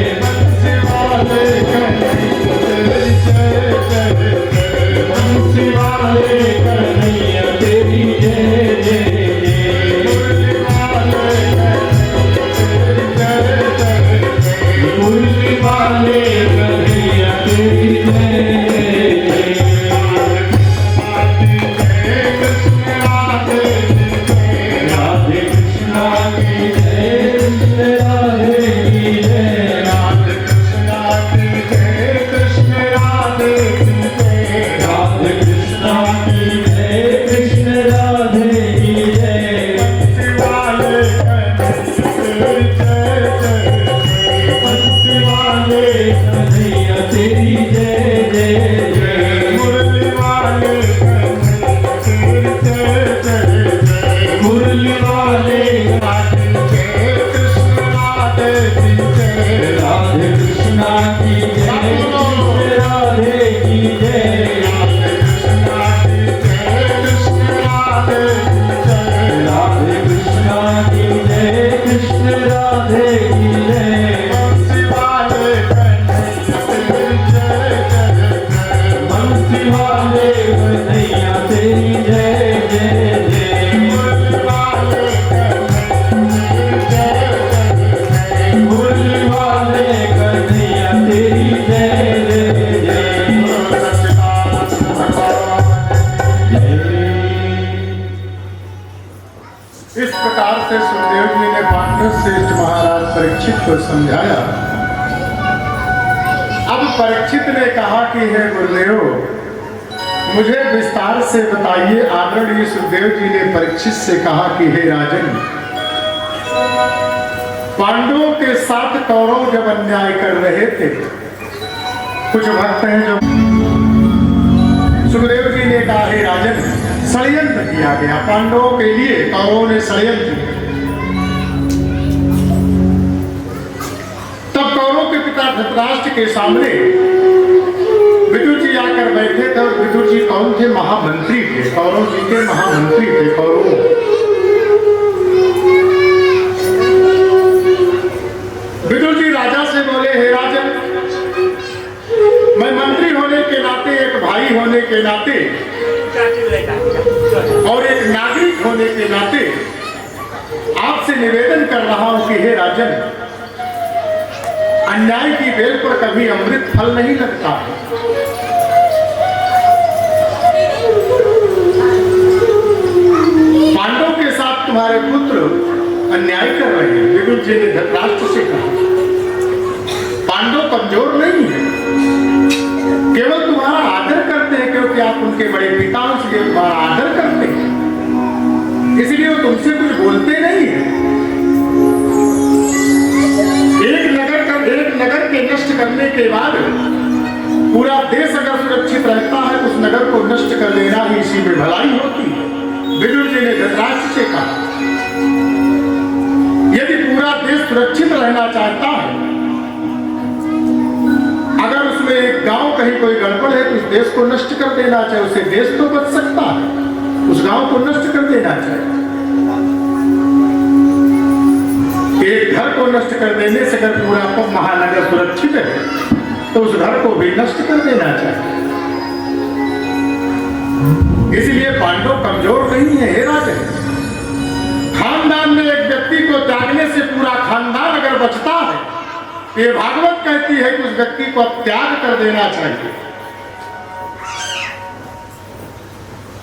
[SPEAKER 3] बंसी वाले कन्हैया तेरी जय जय जय, बंसी वाले कन्हैया तेरी जय जय जय, मुरली वाले कन्हैया तेरी जय जय, मुरली वाले कन्हैया तेरी जय जय, राधे कृष्णा की जय, कृष्ण राधे की जय, राधे कृष्णा की जय, कृष्ण राधे की जय, राधे कृष्णा की जय, कृष्ण राधे की जय, बंसी वाले कन्हैया तेरी जय जय जय, मुरली वाले कन्हैया तेरी जय जय जय, मुरली वाले राधे कृष्ण राधे की जय, राधे कृष्णा की जय, कृष्ण राधे की जय, राधे कृष्णा की जय, कृष्ण राधे की जय, राधे कृष्णा की जय, कृष्ण राधे की जय, बंसी वाले कन्हैया तेरी जय जय जय, बंसी वाले कन्हैया तेरी जय जय जय, मुरली वाले कन्हैया तेरी जय जय जय, मुरली वाले कन्हैया तेरी जय जय जय, इस प्रकार से सुखदेव जी ने पांडव श्रेष्ठ महाराज परीक्षित को समझाया। अब परीक्षित ने कहा कि हे गुरुदेव, मुझे विस्तार से बताइए। आदरणीय सुखदेव जी ने परीक्षित से कहा कि हे राजन, पांडवों के साथ कौरव जब अन्याय कर रहे थे, कुछ भक्त हैं जो सुखदेव जी ने कहा हे राजन, षड्यंत्र किया गया पांडवों के लिए, कौरवों ने षड्यंत्र किया। तब कौरवों के पिता धृतराष्ट्र के सामने विदुर जी आकर बैठे थे। और विदुर जी कौन थे? महामंत्री थे, कौरव जी के महामंत्री थे कौरव। विदुर जी राजा से बोले हे राजन, मैं मंत्री होने के नाते, एक भाई होने के नाते और एक नागरिक होने के नाते आपसे निवेदन कर रहा हूं कि हे राजन, अन्याय की बेल पर कभी अमृत फल नहीं लगता है। पांडवों के साथ तुम्हारे पुत्र अन्याय कर रहे हैं। विदुर जी ने धृतराष्ट्र से कहा, पांडव कमजोर नहीं है, केवल तुम्हारा आदर करते हैं क्योंकि आप उनके बड़े पिता हैं, इसलिए तुम्हारा आदर करते हैं, इसलिए वो तुमसे कुछ बोलते नहीं है। एक नगर के नष्ट करने के बाद पूरा देश अगर सुरक्षित रहता है तो उस नगर को नष्ट कर देना ही इसी में भलाई होती है। विदुर जी ने धृतराष्ट्र से कहा, यदि पूरा देश सुरक्षित रहना चाहता है, अगर उसमें एक गांव कहीं कोई गड़बड़ है तो उस देश को नष्ट कर देना चाहिए, उससे देश तो बच सकता है, उस गांव को नष्ट कर देना चाहिए। एक घर को नष्ट कर देने से अगर पूरा महानगर सुरक्षित है तो उस घर को भी नष्ट कर देना चाहिए। इसलिए पांडव कमजोर नहीं है हे राजन। खानदान में एक व्यक्ति को त्यागने से पूरा खानदान अगर बचता है, ये भागवत कहती है कि उस व्यक्ति को त्याग कर देना चाहिए।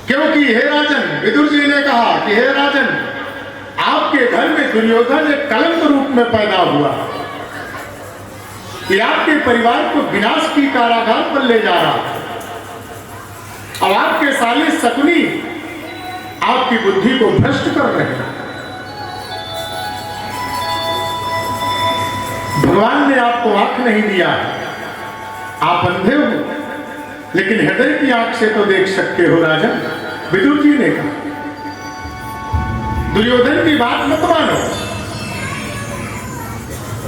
[SPEAKER 3] क्योंकि हे राजन, विदुर जी ने कहा कि हे राजन, आपके घर में दुर्योधन एक कलंक रूप में पैदा हुआ कि आपके परिवार को विनाश की कारागार पर ले जा रहा है। अब आपके साले शकुनी आपकी बुद्धि को भ्रष्ट कर रहे हैं। भगवान ने आपको आंख नहीं दिया, आप अंधे हो, लेकिन हृदय की आंख से तो देख सकते हो राजन। विदुर जी ने कहा दुर्योधन की बात मत मानो,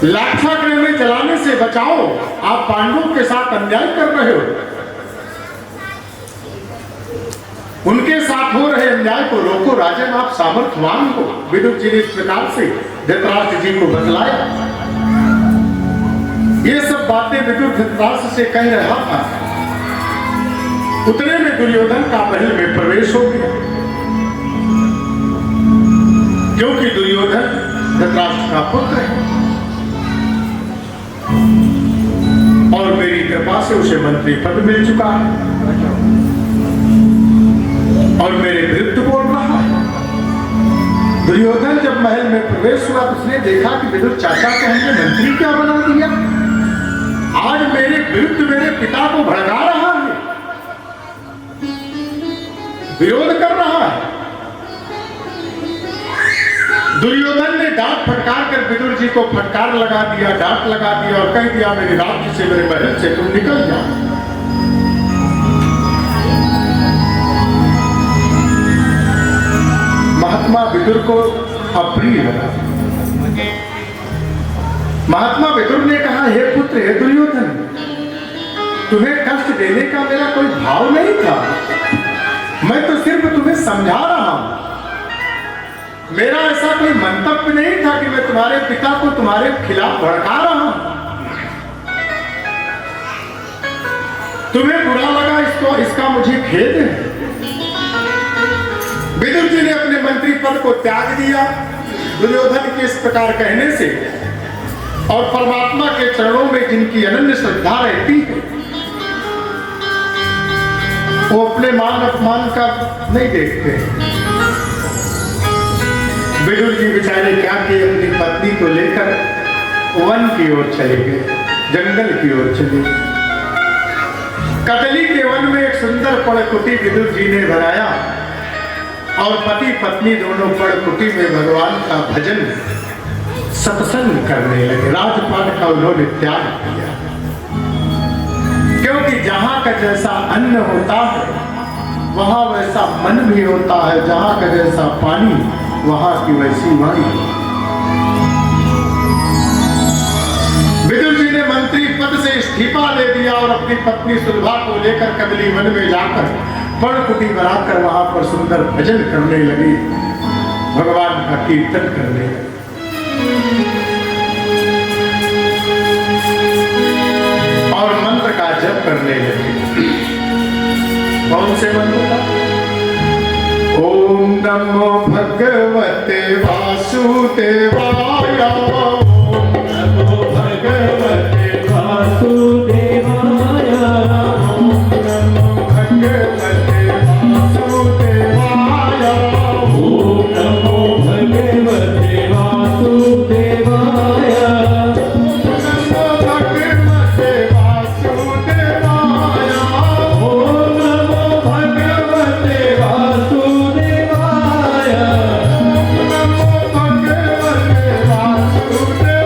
[SPEAKER 3] लाक्षागृह में जलाने से बचाओ, आप पांडवों के साथ अन्याय कर रहे हो। उनके साथ हो रहे अन्याय को रोको राजन, आप सामर्थ्यवान हो। विदुर जी ने इस प्रकार से धृतराष्ट्र जी को बतलाया। ये सब बातें विदुर धृतराष्ट्र से कह रहा था। उतने में दुर्योधन का महल में प्रवेश हो गया, क्योंकि दुर्योधन धृतराष्ट्र का पुत्र है और मेरी कृपा से उसे मंत्री पद मिल चुका है और मेरे विरुद्ध बोल रहा है। दुर्योधन जब महल में प्रवेश हुआ, उसने देखा कि विदुर चाचा को हमने मंत्री क्या बना दिया, आज मेरे विरुद्ध मेरे पिता को भड़का रहा है, विरोध कर रहा है। दुर्योधन ने डांट फटकार कर विदुर जी को फटकार लगा दिया, डांट लगा दिया और कह दिया मेरे राज्य से, मेरे महल से तुम निकल जाओ। महात्मा विदुर को अप्रिय लगा। महात्मा विदुर ने कहा हे पुत्र, हे दुर्योधन, तुम्हें कष्ट देने का मेरा कोई भाव नहीं था, मैं तो सिर्फ तुम्हें समझा रहा हूं। मेरा ऐसा कोई मंतव्य नहीं था कि मैं तुम्हारे पिता को तुम्हारे खिलाफ भड़का रहा हूं। तुम्हें बुरा लगा, इसका मुझे खेद है। विदुर जी ने अपने मंत्री पद को त्याग दिया दुर्योधन के इस प्रकार कहने से, और परमात्मा के चरणों में जिनकी अनन्य श्रद्धा रहती है, वो अपने मान अपमान का नहीं देखते। विदुर जी बेचारे क्या किए, अपनी पत्नी को लेकर वन की ओर चले गए, जंगल की ओर चले। कदली के वन में एक सुंदर पड़कुटी विदुर जी ने बनाया और पति पत्नी दोनों पड़कुटी में भगवान का भजन सत्संग करने लगे। राजपाट का उन्होंने त्याग किया, क्योंकि जहां का जैसा अन्न होता है वहां वैसा मन भी होता है, जहां का जैसा पानी वहां की वैसी वाणी। विदुर जी ने मंत्री पद से इस्तीफा दे दिया और अपनी पत्नी सुलभा को लेकर कदली वन में जाकर पर्णकुटी बनाकर वहां पर सुंदर भजन करने लगे, भगवान का कीर्तन करने लगे। और मंत्र का जप करने लगे। कौन से मंत्र का? ओम नमो भगवते वासुदेवाय, ओम नमो भगवते वासुदेवाय, ओम नमो भगवते वासुदेवाय, ओम नमो भगवते वासुदेवाय,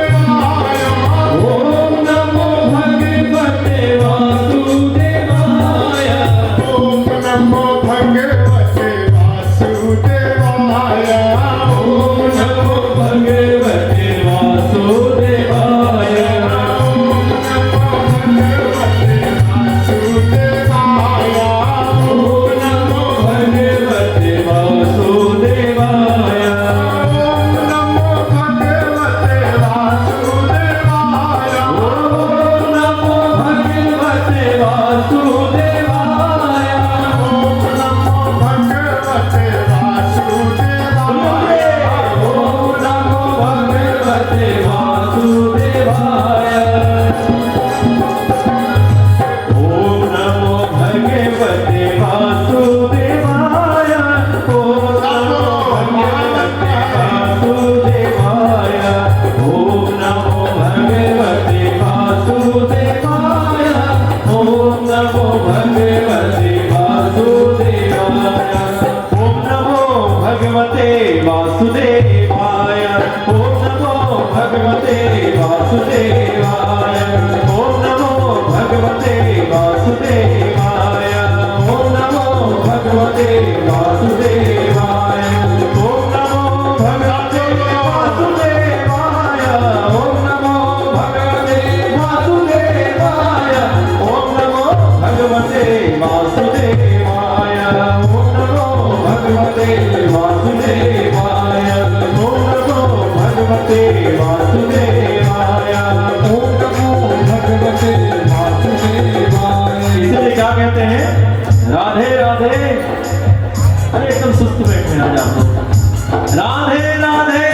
[SPEAKER 1] वासुदेवाय ओम नमो भगवते वासुदेवाय ओम नमो भगवते वासुदेवाय ओम नमो भगवते वासुदेवाय ओम नमो भगवते वासुदेवाय ओम नमो भगवते वासुदेवाय ओम नमो भगवते वासुदेवाय ओम नमो भगवते वासुदेवाय ओम नमो भगवते वासुदेवाय ओम नमो भगवते वासुदेवाय। इसलिए क्या कहते हैं? राधे राधे। अरे एकदम सुस्त बैठे आज आप लोग। राधे राधे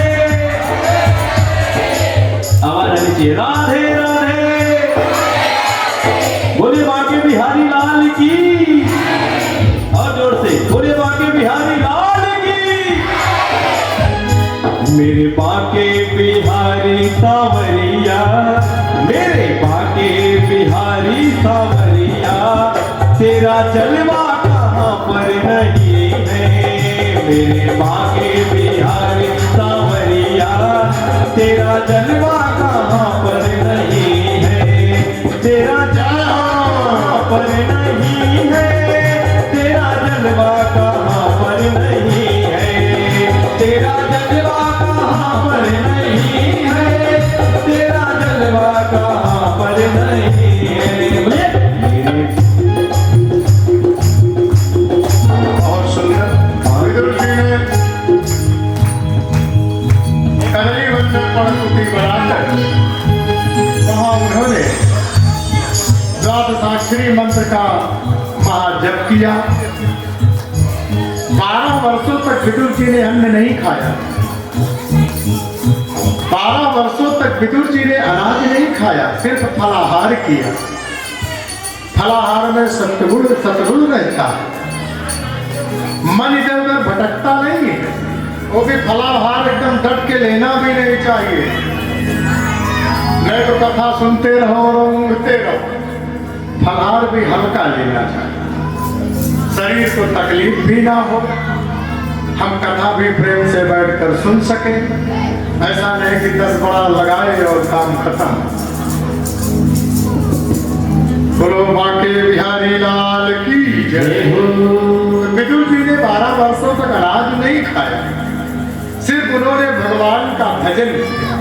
[SPEAKER 1] आवाज आनी चाहिए। राधे राधे बोले बांके बिहारी लाल की। और जोर से बोले बांके बिहारी लाल की। मेरे बांके बिहारी सावरिया मेरे बांके बिहारी सावरिया तेरा जलवा कहाँ पर नहीं है। मेरे बांके बिहारी सावरिया तेरा जलवा कहाँ पर नहीं है। तेरा जलवा पर नहीं है। तेरा जलवा कहाँ पर नहीं है। तेरा जलवा कहाँ पर नहीं है। तेरा जलवा कहाँ पर नहीं है।
[SPEAKER 3] और सुंदर विदुर जी ने कलई वचन पड़कुटी बनाकर वहां उन्होंने द्वादशाक्षरी मंत्र का महाजप किया। 12 वर्षों तक विदुर जी ने अन्न नहीं खाया। 12 वर्षों तक विदुर जी ने अनाज नहीं खाया, सिर्फ फलाहार किया। फलाहार में सतगुण रहता है, मन इधर उधर भटकता नहीं है। वो भी फलाहार एकदम डट के लेना भी नहीं चाहिए, नहीं तो कथा सुनते रहो और ऊँघते रहो। फलाहार भी हल्का लेना चाहिए, शरीर को तकलीफ भी ना हो, हम कथा भी प्रेम से बैठकर सुन सके। ऐसा नहीं कि 10 बड़ा लगाए और काम खत्म। बोलो बांके बिहारी लाल की जय हो। विदुर जी ने 12 वर्षों तक अनाज नहीं खाया, सिर्फ उन्होंने भगवान का भजन किया।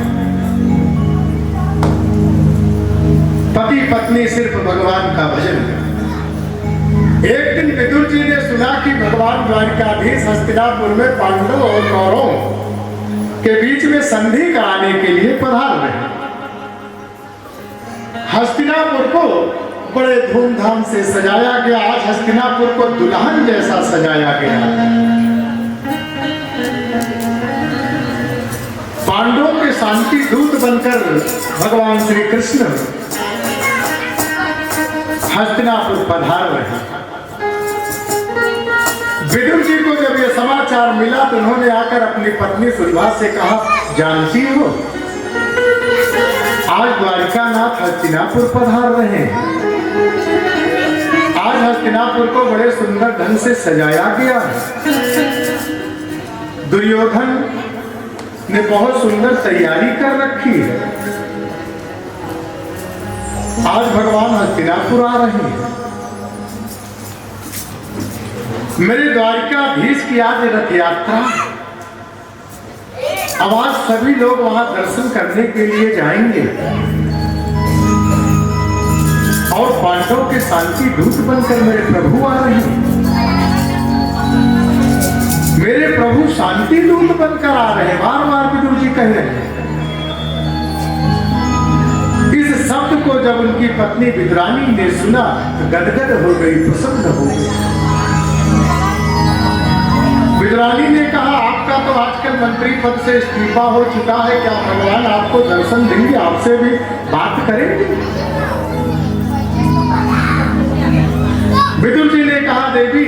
[SPEAKER 3] पति पत्नी सिर्फ भगवान का भजन किया। एक दिन विदुर जी ने सुना कि भगवान द्वारिकाधीश हस्तिनापुर में पांडव और कौरवों के बीच में संधि कराने के लिए पधार रहे। हस्तिनापुर को बड़े धूमधाम से सजाया गया। आज हस्तिनापुर को दुल्हन जैसा सजाया गया। पांडवों के शांति दूत बनकर भगवान श्री कृष्ण हस्तिनापुर पधार रहे। विदुर जी को जब यह समाचार मिला तो उन्होंने आकर अपनी पत्नी सुरभा से कहा, जानती हो आज द्वारिकानाथ हस्तिनापुर पधार रहे हैं। आज हस्तिनापुर को बड़े सुंदर ढंग से सजाया गया है। दुर्योधन ने बहुत सुंदर तैयारी कर रखी है। आज भगवान हस्तिनापुर आ रहे हैं। मेरे द्वारिकाधीश की आज रथ यात्रा। अब आज सभी लोग वहां दर्शन करने के लिए जाएंगे और पांडवों के शांति दूत बनकर मेरे प्रभु आ रहे हैं। मेरे प्रभु शांति दूत बनकर आ रहे हैं, बार बार विदुर जी कह रहे हैं। इस शब्द को जब उनकी पत्नी विदुरानी ने सुना तो गदगद हो गई, प्रसन्न हो गई। विदुरानी ने कहा, आपका तो आजकल मंत्री पद से इस्तीफा हो चुका है, क्या भगवान आपको दर्शन देंगे, आपसे भी बात करेंगे? विदुर जी ने कहा, देवी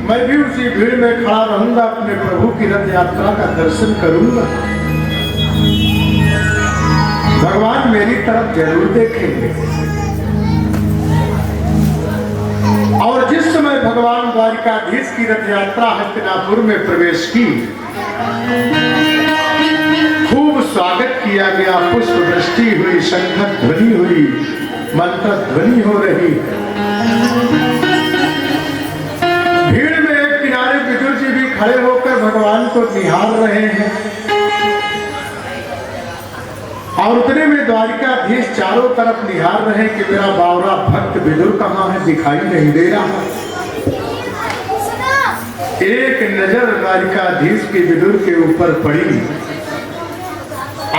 [SPEAKER 3] मैं भी उसी भीड़ में खड़ा रहूंगा, अपने प्रभु की रथ यात्रा का दर्शन करूंगा। भगवान मेरी तरफ जरूर देखेंगे। और जिस समय भगवान द्वारिकाधीश की रथ यात्रा हस्तिनापुर में प्रवेश की, खूब स्वागत किया गया, पुष्प वृष्टि हुई, शंख ध्वनि हुई, मंत्र ध्वनि हो रही। भीड़ में एक किनारे विदुर जी भी खड़े होकर भगवान को निहार रहे हैं और उतने में द्वारिकाधीश चारों तरफ निहार रहे कि मेरा बावरा भक्त विदुर कहाँ है, दिखाई नहीं दे रहा। एक नजर द्वारिकाधीश की विदुर के ऊपर पड़ी।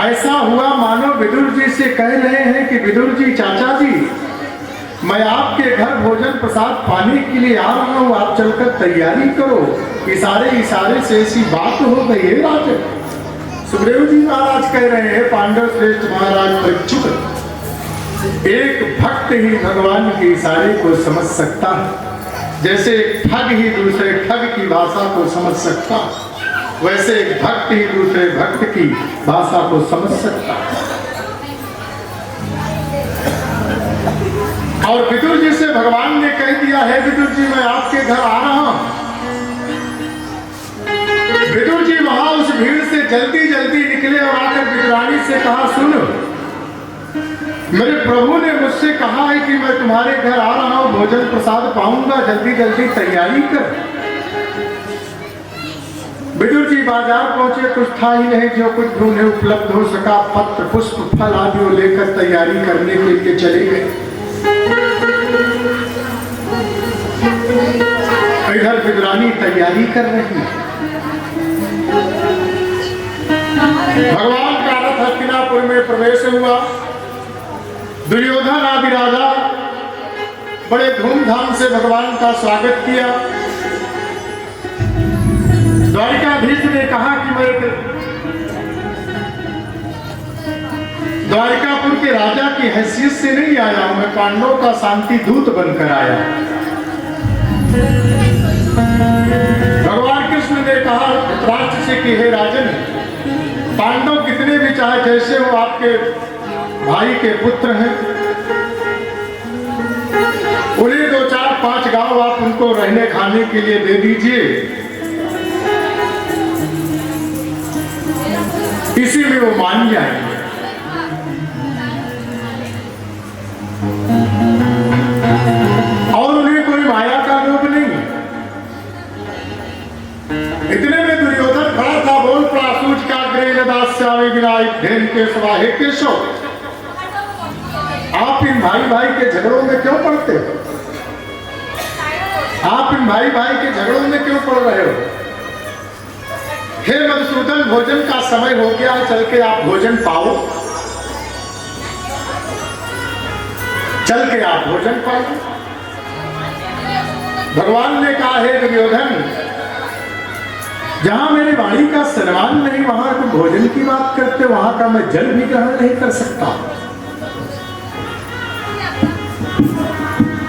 [SPEAKER 3] ऐसा हुआ मानो विदुर जी से कह रहे हैं कि विदुर जी, चाचा जी, मैं आपके घर भोजन प्रसाद पाने के लिए आ रहा हूं, आप चलकर तैयारी करो। इशारे इशारे से ऐसी बात हो गई है राजन। सुखदेव जी महाराज कह रहे हैं, पांडव श्रेष्ठ महाराज परीक्षित, एक भक्त ही भगवान के इशारे को समझ सकता है। जैसे एक ठग ही दूसरे ठग की भाषा को समझ सकता, वैसे एक भक्त ही दूसरे भक्त की भाषा को समझ सकता। और विदुर जी से भगवान ने कह दिया है, विदुर जी मैं आपके घर आ रहा हूं। विदुर जी वहां उस भीड़ से जल्दी जल्दी निकले और आकर विदुरानी से कहा, सुनो, मेरे प्रभु ने मुझसे कहा है कि मैं तुम्हारे घर आ रहा हूं, भोजन प्रसाद पाऊंगा, जल्दी जल्दी तैयारी कर। विदुर जी बाजार पहुंचे, कुछ था ही नहीं, जो कुछ भी उन्हें उपलब्ध हो सका, पत्र पुष्प फल आदि लेकर तैयारी करने के लिए चले गए। इधर विदुरानी तैयारी कर रही है। भगवान का रथ हस्तिनापुर में प्रवेश हुआ। दुर्योधन आदि राजा बड़े धूमधाम से भगवान का स्वागत किया। द्वारिकाधीश ने कहा कि मैं द्वारिकापुर के राजा की हैसियत से नहीं आया हूं, मैं पांडवों का शांति दूत बनकर आया। भगवान कृष्ण ने कहा धृतराष्ट्र से कि हे राजन, पांडव कितने भी चाहे जैसे वो आपके भाई के पुत्र हैं, उन्हें 2, 4, 5 गांव आप उनको रहने खाने के लिए दे दीजिए, इसी में वो मान जाएंगे। और उन्हें कोई माया का लोभ नहीं। इतने में दुर्योधन खड़ा था, बोल पड़ा, सूझ का ग्रेन दास्यामी विनायक धेन के स्वाहे केशव, आप इन भाई भाई के झगड़ों में क्यों पड़ते हो? आप इन भाई भाई के झगड़ों में क्यों पड़ रहे हो? हे मधुसूदन, भोजन का समय हो गया है, चल के आप भोजन पाओ, चल के आप भोजन पाओ। भगवान ने कहा, हे दुर्योधन, जहां मेरी वाणी का सम्मान नहीं, वहां तुम भोजन की बात करते, वहां का मैं जल भी ग्रहण नहीं कर सकता,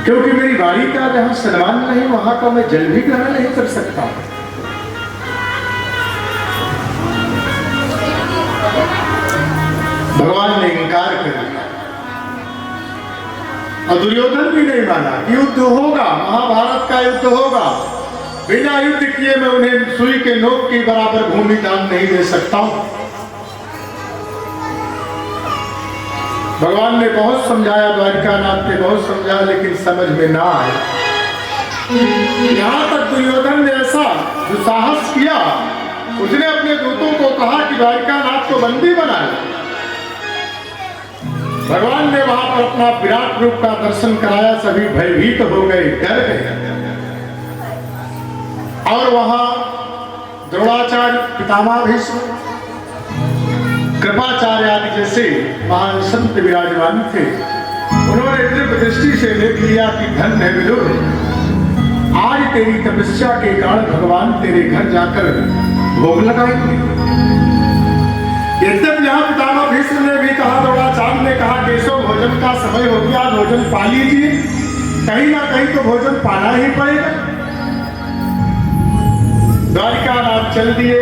[SPEAKER 3] क्योंकि मेरी वाणी का जहां सम्मान नहीं, वहां का मैं जल भी ग्रहण नहीं कर सकता। भगवान ने इनकार कर दिया और दुर्योधन भी नहीं माना। युद्ध होगा, महाभारत का युद्ध होगा, बिना युद्ध किए मैं उन्हें सुई के नोक की बराबर भूमि दान नहीं दे सकता हूं। भगवान ने बहुत समझाया, द्वारिकानाथ ने बहुत समझाया, लेकिन समझ में ना आया। यहां तक दुर्योधन ने ऐसा दुस्साहस किया, उसने अपने दूतों को कहा कि द्वारिकानाथ को बंदी बना लो। भगवान ने वहां पर अपना विराट रूप का दर्शन कराया, सभी भयभीत हो गए, डर गए। और वहां द्रोणाचार्य, पितामह भीष्म, कृपाचार्य आदि जैसे महान संत विराजमान थे। उन्होंने दिव्य दृष्टि से देख लिया कि धन है विदुर, आज तेरी तपस्या के कारण भगवान तेरे घर जाकर भोग लगाएंगे। यद्यप यहाँ पितामह भीष्म ने भी कहा, द्रोणाचार्य ने कहा, केशव भोजन का समय हो गया, भोजन पा लीजिए, कहीं ना कहीं तो भोजन पाना ही पड़ेगा। द्वारिकानाथ चल दिए।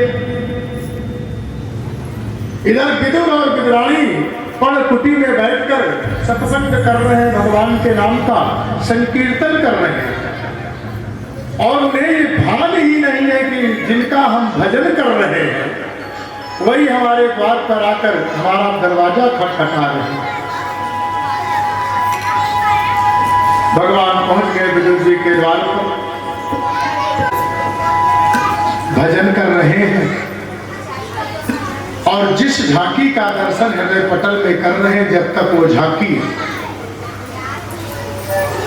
[SPEAKER 3] इधर विदुर और विदुरानी पर्ण कुटी में बैठकर सत्संग कर रहे हैं, भगवान के नाम का संकीर्तन कर रहे हैं। और उन्हें ये भान ही नहीं है कि जिनका हम भजन कर रहे हैं वही हमारे द्वार पर आकर हमारा दरवाजा खटखटा रहे हैं। भगवान पहुंच गए विदुर जी के द्वार पर, भजन कर रहे हैं और जिस झांकी का दर्शन हृदय पटल में कर रहे हैं, जब तक वो झांकी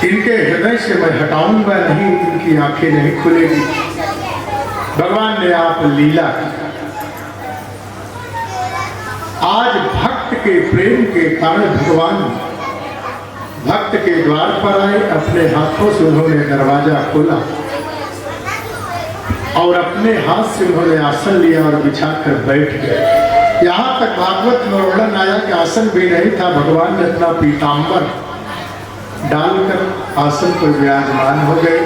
[SPEAKER 3] इनके हृदय से मैं हटाऊंगा नहीं, इनकी आंखें नहीं खुलेगी। भगवान ने आप लीला की। आज भक्त के प्रेम के कारण भगवान भक्त के द्वार पर आए, अपने हाथों से उन्होंने दरवाजा खोला और अपने हाथ से उन्होंने आसन लिया और बिछाकर बैठ गए। यहाँ तक भागवत में वर्णन आया कि आसन भी नहीं था, भगवान ने अपना पीताम्बर डालकर आसन पर विराजमान हो गए।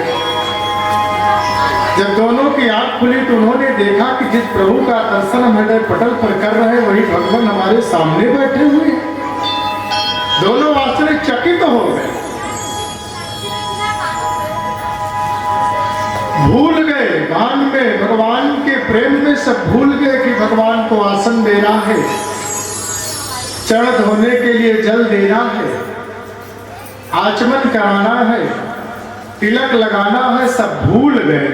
[SPEAKER 3] जब दोनों की आंख खुली तो उन्होंने देखा कि जिस प्रभु का दर्शन हम हृदय पटल पर कर रहे हैं वही भगवान हमारे सामने बैठे हुए हैं। दोनों आश्चर्यचकित हो गए, भूल गए गान में, भगवान के प्रेम में सब भूल गए कि भगवान को आसन देना है, चरण धोने के लिए जल देना है, आचमन कराना है, तिलक लगाना है, सब भूल गए।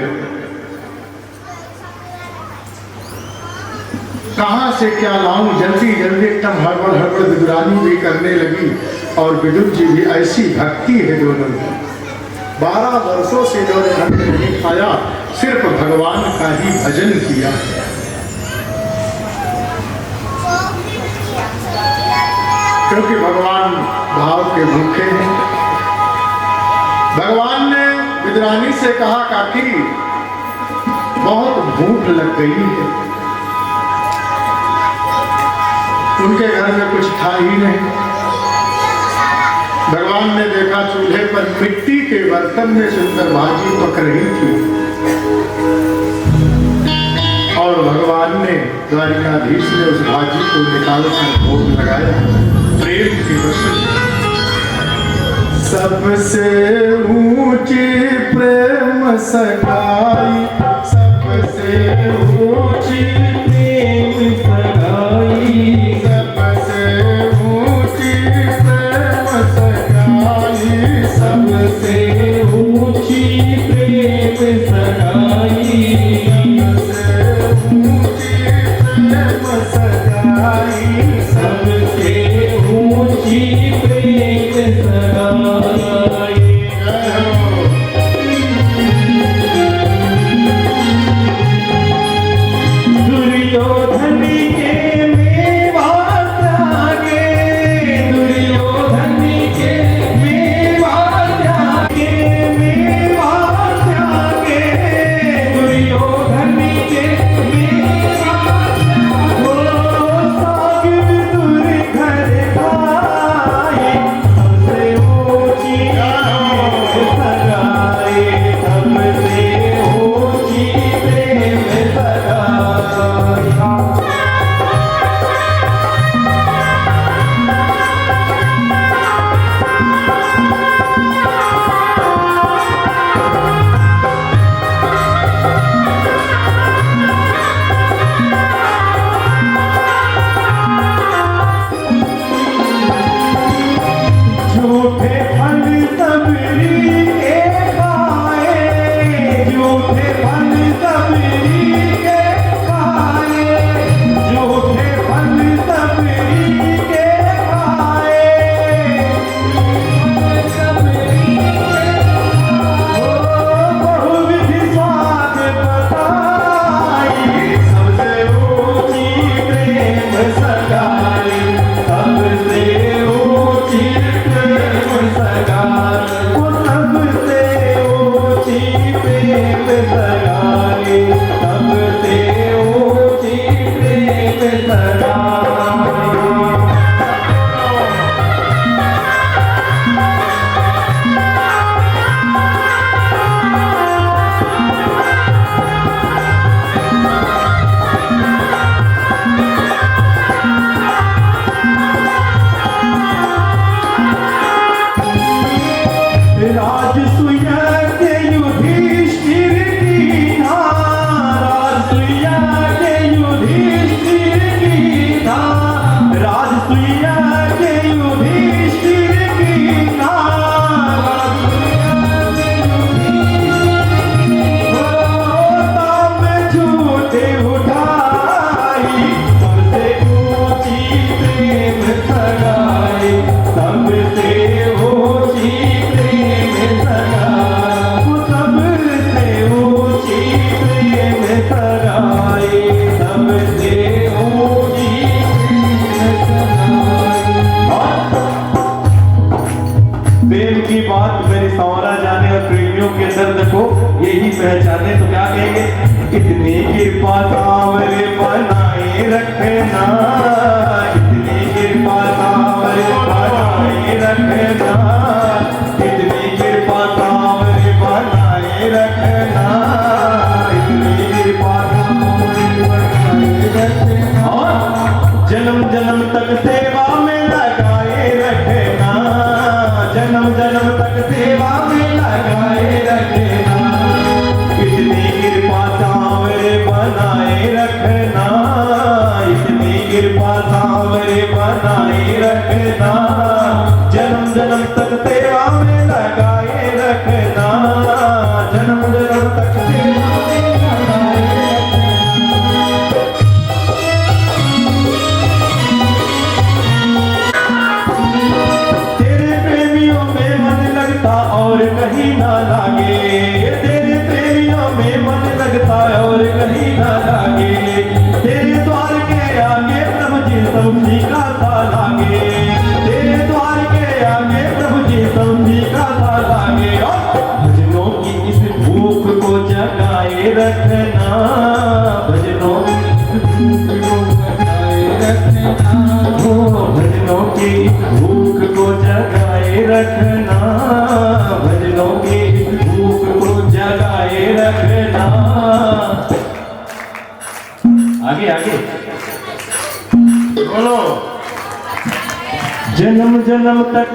[SPEAKER 3] कहां से क्या लाऊं, जल्दी जल्दी एकदम हड़बड़ हड़बड़ विदुरानी भी करने लगी और विदुर जी भी। ऐसी भक्ति है दोनों की। 12 वर्षों से इन्होंने अन्न नहीं खाया, सिर्फ भगवान का ही भजन किया। क्योंकि भगवान भाव के भूखे हैं। भगवान ने विदुरानी से कहा, काकी बहुत भूख लग गई है। उनके घर में कुछ था ही नहीं। भगवान ने देखा चूल्हे पर मिट्टी के बर्तन में सुंदर भाजी पक रही थी और भगवान ने द्वारिकाधीश ने उस भाजी को निकालकर भोग लगाया। प्रेम की वस्तु सबसे ऊंची प्रेम सगाई, सबसे ऊंची प्रेम सगाई, सबसे ऊंची प्रेम सगाई, सबसे ऊंची प्रेम सगाई, सबसे ऊंची प्रेम सगाई, सबसे ऊंची प्रेम सगाई।
[SPEAKER 1] कृपा सांवरे बनाए रखना, इतनी कृपा सांवरे बनाए रखना, इतनी कृपा सांवरे बनाए रखना, इतनी कृपा सांवरे बनाए रखना। और जन्म जन्म तक सेवा में लगाए रखना, जन्म जन्म तक सेवा में लगाए रखना, इतनी कृपा सांवरे बनाए रखना, इतनी कृपा सांवरे बनाए रखना, जन्म जन्म तक सेवा में लगाए रखना, जन्म जन्म तक सेवा में लगाए तेरे प्रेमियों में मन लगता और कहीं ना लागे, तेरे प्रेमियों में मन लगता और कहीं ना लागे, तेरे द्वार के आगे प्रभु जी सब्जी का सा लागे, तेरे द्वार के आगे प्रभु जी सब्जी का सा लागे। और भजनों की इस भूख को जगाए रखना, भजनों की इस भूख को जगाए रखना, ओ भजनों की भूख को जगाए रखना, भजनों की भूख को जगाए रखना। आगे आगे बोलो। जन्म जन्म तक,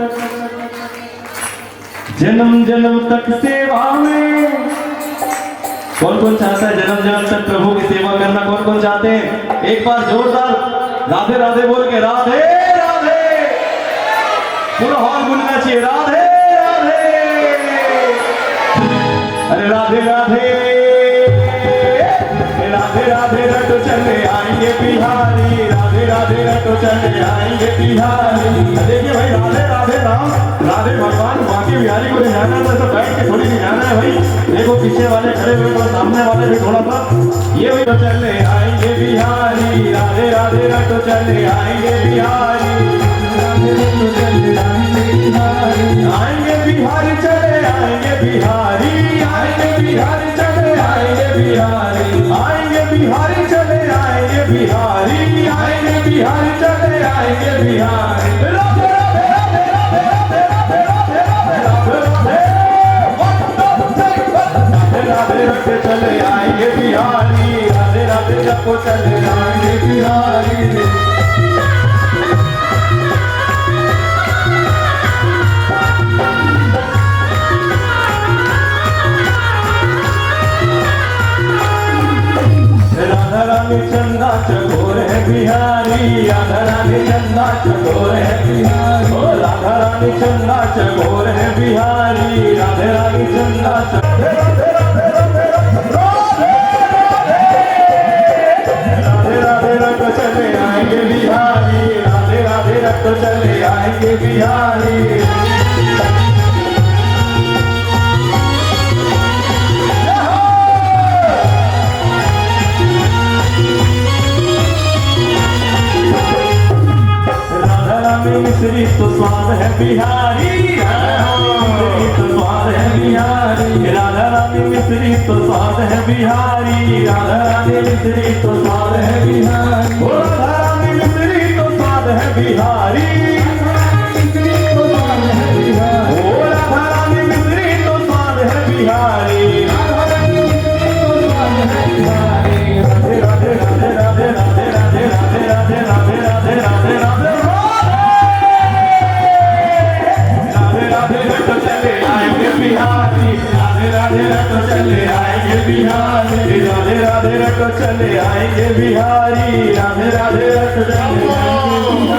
[SPEAKER 1] जन्म जन्म तक सेवा में, कौन कौन चाहता है जन्म जन्म तक प्रभु की सेवा करना? कौन कौन चाहते हैं? एक बार जोरदार राधे राधे बोल के, राधे राधे, पूरा हॉल गुनना चाहिए, राधे राधे, अरे राधे राधे, राधे राधे रटो चले आएंगे बिहारी, राधे राधे रटो चले आएंगे बिहारी। देखिए भाई, राधे राधे राम, राधे भगवान बाकी बिहारी को नहीं जाना, तो सब बैठ के थोड़ी नहीं जाना है भाई। देखो पीछे वाले खड़े हुए और सामने वाले भी थोड़ा सा, ये भी तो चले आएंगे बिहारी, राधे राधे रटो चले आएंगे बिहारी, राधे रटो चले आएंगे बिहारी, आएंगे बिहारी चले आएंगे बिहारी, आएंगे बिहारी चले आएंगे बिहारी, आएंगे बिहारी चले आएंगे बिहारी, आएंगे बिहारी चले आएंगे बिहारी। राधे राधे राधे राधे राधे राधे राधे राधे राधे, राधे रखते चले आएंगे बिहारी, राधे राधे जपो चले आएंगे बिहारी। राधा रानी चंदा चकोर है बिहारी, राधा रानी चंदा चकोर है बिहारी, ओ राधा रानी चंदा चकोर है बिहारी, राधे रानी चंदा चकोर, राधे राधे राधे राधे राधे रट चले आएंगे बिहारी, राधे राधे रट चले आएंगे बिहारी। मिश्री तो स्वाद है बिहारी, तो स्वाद है बिहारी, राधा रानी मिश्री तो स्वाद है बिहारी, राधा रानी मिश्री तो स्वाद है बिहारी, ओ राधा रानी मिश्री तो स्वाद है बिहारी, तो स्वाद है बिहारी, ओ राधा रानी मिश्री तो स्वाद है बिहारी, राधे राधे राधे राधे राधे राधे राधे राधे राधे राधे राधे राधे राधे रटो चले आएंगे बिहारी, राधे राधे रटो चले आएंगे बिहारी, राधे राधे रटो चले आएंगे बिहारी, राधे राधे रटो चले आएंगे बिहारी।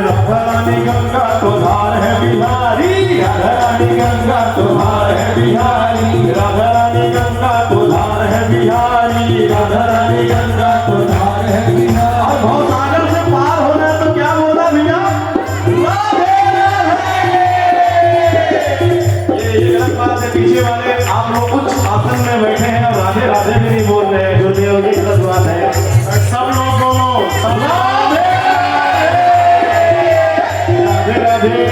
[SPEAKER 1] राधा रानी गंगा तो धार है बिहारी, राधा रानी गंगा तो धार है बिहारी, राधा रानी गंगा तो धार है बिहारी, राधा रानी गंगा तो धार है बिहारी। और बहुत सागर से पार होना तो क्या बोला भैया? राधे राधे राधे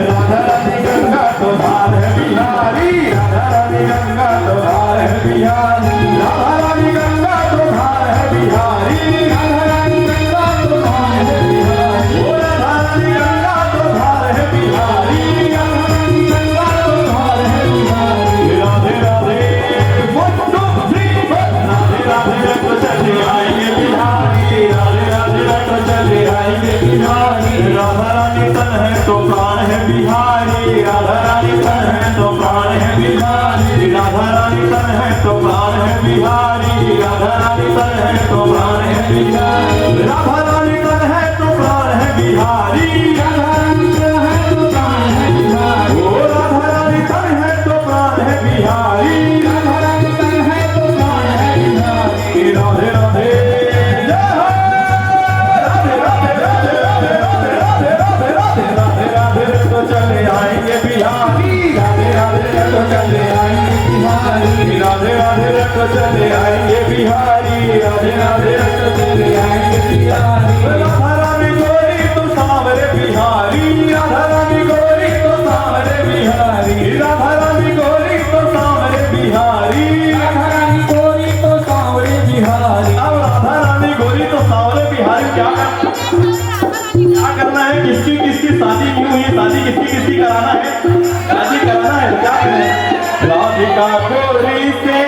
[SPEAKER 1] राधा रानी गंगा तो धार है बिहारी राधा रानी गंगा तो धार है बिहारी राधा रानी गंगा तो धार है बिहारी राधा रानी गंगा तो धार है बिहारी ओ राधा रानी गंगा तो धार है बिहारी राधा रानी गंगा तो धार है बिहारी राधे राधे राधे राधे रख चले आएंगे बिहारी राधे राधे रख चले आएंगे बिहारी राधा रानी तन है तो प्राण है बिहारी राधा रानी तन है तो प्राण है बिहारी राधा रानी तन है तो प्राण है बिहारी राधा रानी तन है तो प्राण है बिहारी राधा रानी तन है तो प्राण है बिहारी राधा रानी तन है तो प्राण है बिहारी ओ राधा रानी तन है तो प्राण है बिहारी राधा रानी तन है तो प्राण है बिहारी राधे राधे तो चले आएंगे बिहारी राधे राधे तो चले आएंगे बिहारी राधे राधे तो चले आएंगे बिहारी राधे राधे तो चले आएंगे बिहारी राधा रानी गोरी तो सांवरे बिहारी राधा रानी गोरी तो सांवरे बिहारी राधा रानी गोरी तो सांवरे बिहारी राधा रानी गोरी तो सांवरे बिहारी अब राधा रानी गोरी तो सांवरे बिहारी क्या करना है किसकी किसकी शादी क्यों हुई शादी किसकी किसकी कराना है शादी कराना है क्या करें राधिका गोरी से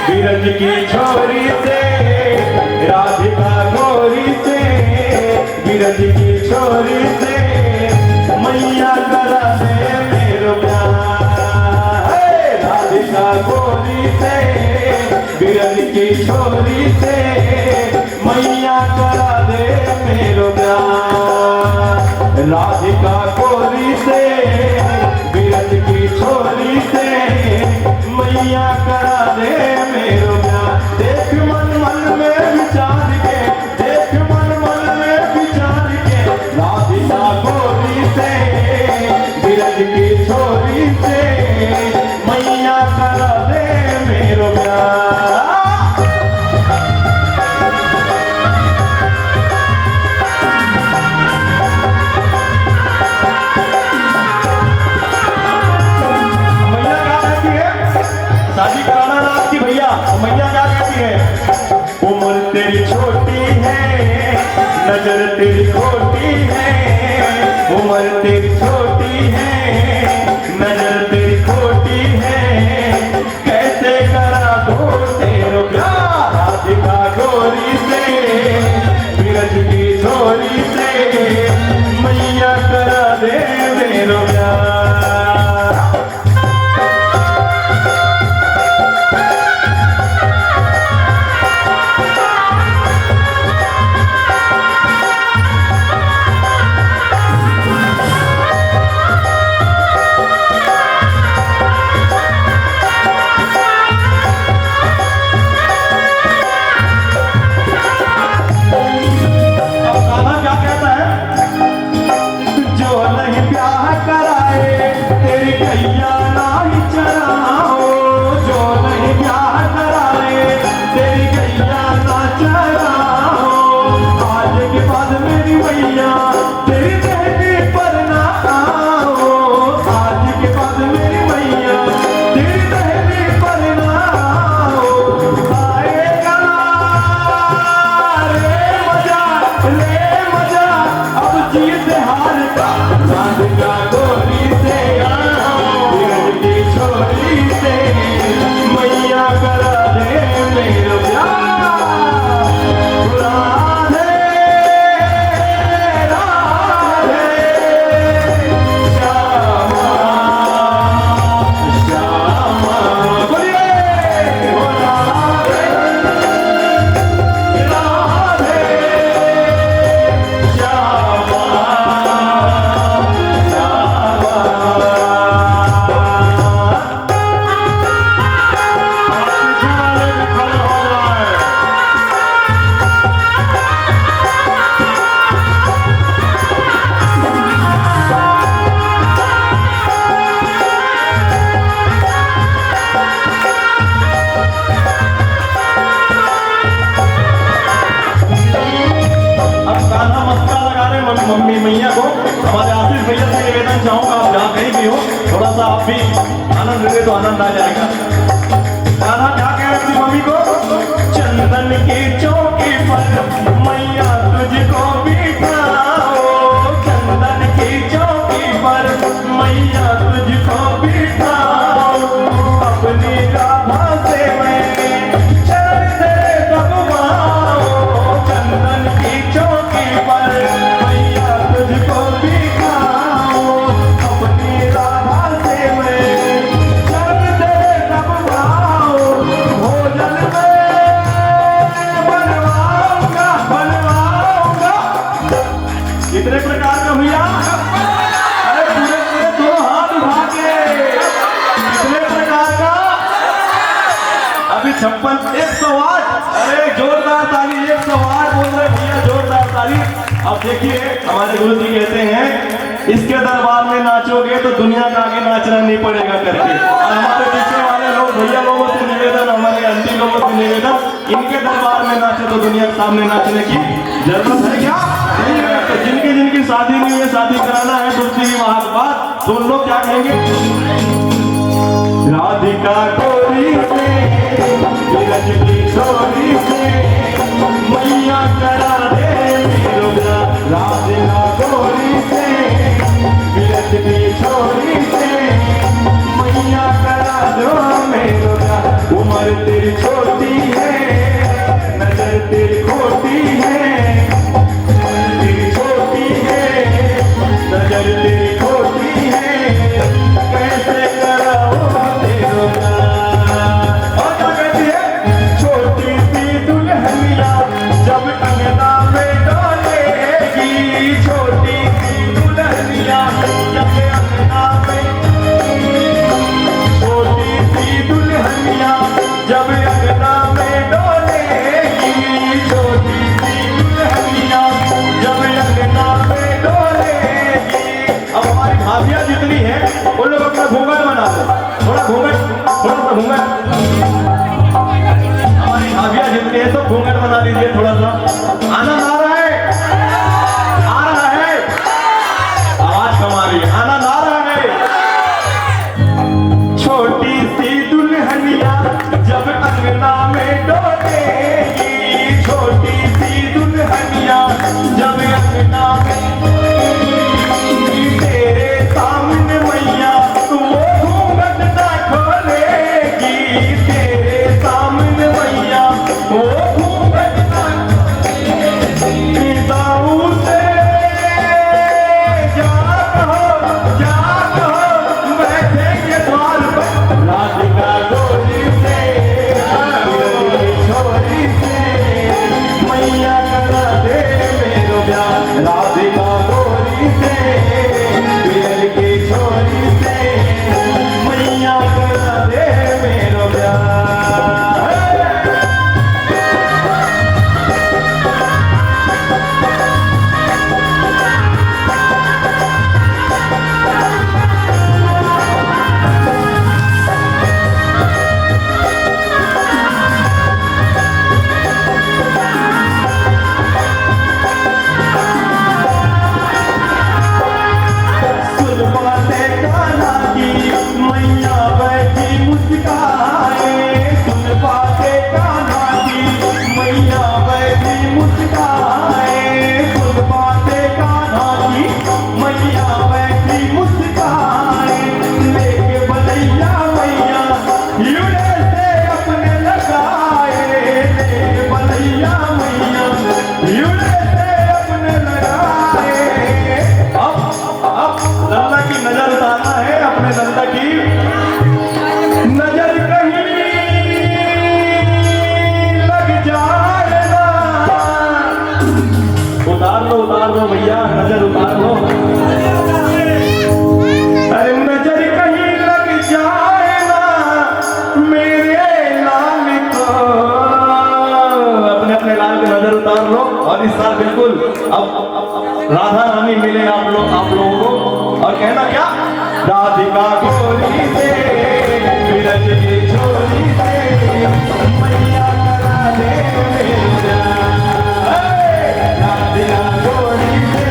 [SPEAKER 1] विरज की छोरी से राधिका गोरी से विरज की छोरी से मैया करा दे मेरो प्यार राधिका गोरी से विरज की छोरी से मैया करा दे मेरो प्यार राधिका गोरी से विरज की छोरी से मैया करा दे मेरो प्यार देख मन मन में विचार के देख मन मन में विचार के राधिका गोरी से विरज की छोरी से मैया करा दे मेरो प्यार शादी कराना ना आपकी भैया मैया क्या कहती है उम्र तेरी छोटी है नजर तेरी खोटी है उम्र तेरी छोटी है नजर तेरी खोटी है कैसे करा दो तेरो प्यार राधिका गोरी से विरज की छोरी से मैया करा दे मेरो प्यार मम्मी मैया को, हमारे आशीष भैया से निवेदन चाहूंगा, आप जहाँ कहीं भी हो थोड़ा सा आप भी आनंद ले तो आनंद आ जाएगा। राधा क्या कह रही थी मम्मी को? चंदन की चौकी पर मैया तुझको बिठाओ, चंदन की चौकी पर मैया तुझको बिठाओ, अपनी राधा से मैं चरण तेरे दबवाओ, चंदन की चौकी पर मैया तुझको बिठाओ, अपनी राधा से मैं चरण तेरे दबवाओ, भोजन में बनवाऊंगा बनवाऊंगा। कितने प्रकार का भैया? अरे पूरे पूरे दोनों हाथ उठा के, कितने प्रकार का? अभी 56 108, अरे जोरदार ताली, 108 बोल रहे भैया, जोरदार ताली। अब देखिए हमारे गुरु जी कहते हैं इसके दरबार में नाचोगे तो दुनिया का आगे नाचना नहीं पड़ेगा करके। और हमारे पीछे वाले लोग भैया लोगों से निवेदन, हमारे आंटी लोगों से निवेदन, इनके दरबार में नाचे तो दुनिया के सामने नाचने की जरूरत है क्या? नहीं है। तो जिनकी जिनकी शादी नहीं है, शादी कराना है तुलसी की वहां बात, तो उन लोग क्या कहेंगे? राधिका गोरी से विरज की छोरी से मैया करा दे मेरा, राधिका गोरी से विरज की छोरी से मैया करा दो मेरा, उम्र तेरी छोटी है नजर तेरी खोटी है, उम्र तेरी छोटी है नजर तेरी खोटी है, कैसे कराओ तेरो प्यार। और क्या कहती है? छोटी सी दुल्हनिया जब अंगना में डोलेगी, छोटी सी दुल्हनिया जब अंगना में, छोटी सी दुल्हनिया जब अंगना में डोलेगी, छोटी सी दुल्हनिया जब अंगना में डोलेगी। अब हमारी भाभियां जितनी है उन लोग अपना घूंघट बना दो, थोड़ा घूंघट, थोड़ा सा घूंघट। हमारी भाभियां जितनी है सब घूंघट बना लीजिए थोड़ा सा। आनंद आ रहा है? आ रहा है? आवाज कम आ रही है, आनंद आ रहा है? छोटी सी दुल्हनिया जब अंगना में डोलेगी, छोटी सी दुल्हनिया जब अंगना में, तेरे सामने मैया तू घूंघट ना खोलेगी, तेरे सामने मैया वो घूंघट ना खोलेगी। दाऊ से जाग हो बैठेंगे द्वार पर, राधिका गोरी से विरज की छोरी से मैया करा दे मेरो प्यार, राधिका गोरी से विरज की छोरी से मैया करा दे मेरो प्यार। सुन बातें कान्हा की मैया बैठी मुस्काए, सुन बातें कान्हा की मैया बैठी मुस्काए, सुन बातें कान्हा की मैया बैठी मुस्काए, लेके बलैया मैया हीरे से अपने लगाए, लेके बलैया मैया हीरे से अपने लगाए। अब लल्ला की नजर उतारना है, अपने लल्ला की नजर कहीं लग जाए ना, उतार लो भैया, नजर उतार लो। अरे नजर कहीं लग जाए ना मेरे लाल को, अपने अपने लाल की नजर उतार लो। और इस साल बिल्कुल अब राधा रानी मिले आप लोगों को, और कहना क्या? राधिका गोरी से विरज की छोरी से मैया करा दे मेरा, राधिका गोरी से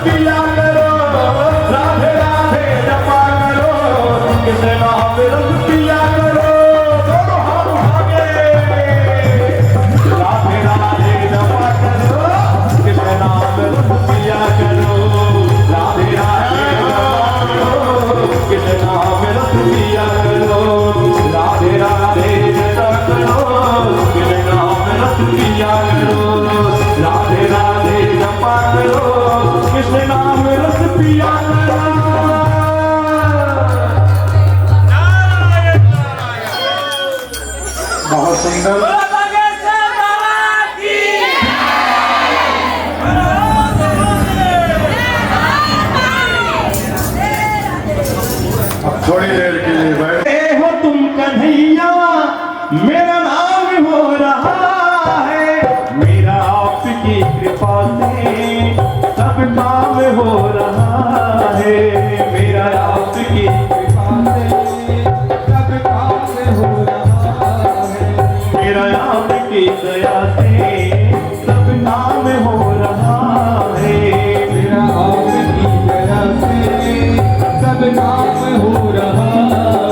[SPEAKER 1] पिया करो, राधे राधे जपा करो, कृष्ण नाम रस पिया करो, दोनों हाथ उठाके राधे राधे जपा करो, कृष्ण नाम रस पिया करो, राधे राधे जपा करो, कृष्ण नाम रस पिया करो, राधे राधे जपा करो, कृष्ण नाम रस पिया करो, राधे राधे जपा करो, कृष्ण नाम रस पिया करो।
[SPEAKER 3] बहुत सुंदर। अब थोड़ी देर के लिए बैठ।
[SPEAKER 1] हो तुम कन्हैया, मेरा नाम हो रहा है, मेरा आपकी कृपा से सब काम हो रहा है, मेरा आपकी कृपा से सब काम हो रहा है, मेरा आपकी दया से सब काम हो रहा है, मेरा आपकी दया से सब काम हो रहा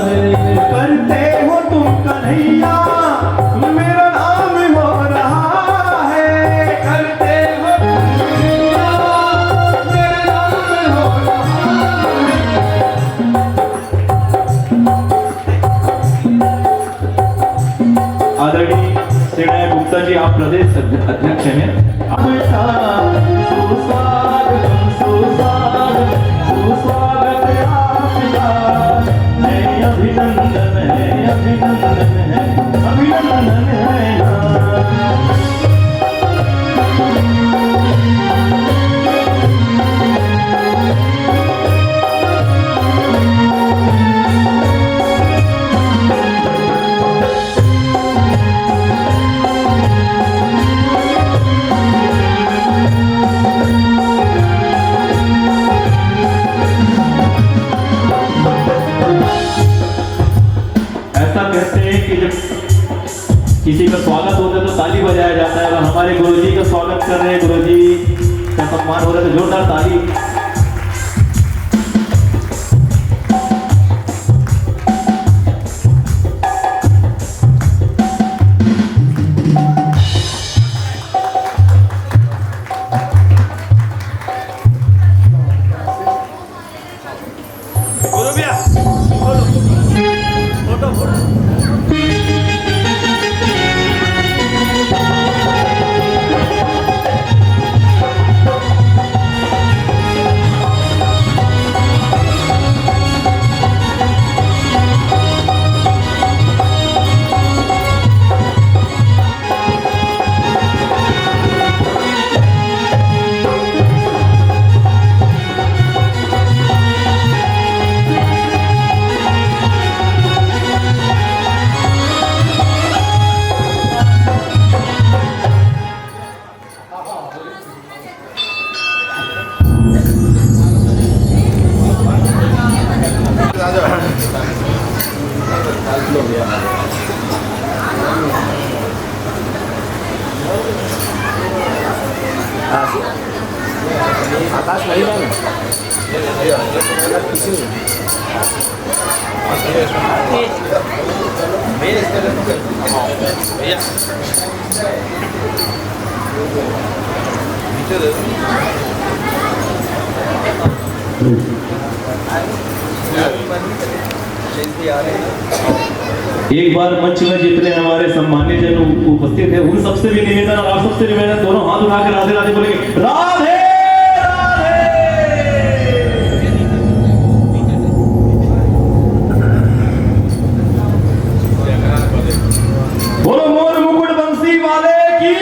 [SPEAKER 1] है। करते हो तुम कन्हैया, मेरा नाम हो रहा है, करते हो तुम कन्हैया, मेरा नाम हो रहा है। आदरणीय श्रीणय गुप्ता जी, आप प्रदेश अध्यक्ष हैं। सुस्वागतम सुस्वागतम सुस्वागत आपका, है अभिनंदन है, अभिनंदन है, अभिनंदन है ना। ऐसा कहते हैं कि जब किसी का स्वागत होता है तो ताली बजाया जाता है, और हमारे गुरुजी का स्वागत कर रहे हैं, गुरुजी का सम्मान हो रहा है, तो जोरदार ताली।
[SPEAKER 2] आकाश वही ना
[SPEAKER 1] एक बार मंच में जितने हमारे सम्मानित जन उपस्थित है, उन सबसे भी निवेदन और आप सबसे निवेदन, दोनों हाथ उठा के राधे राधे बोलेंगे, राधे बोलो मोर मुकुट बंसी वाले की।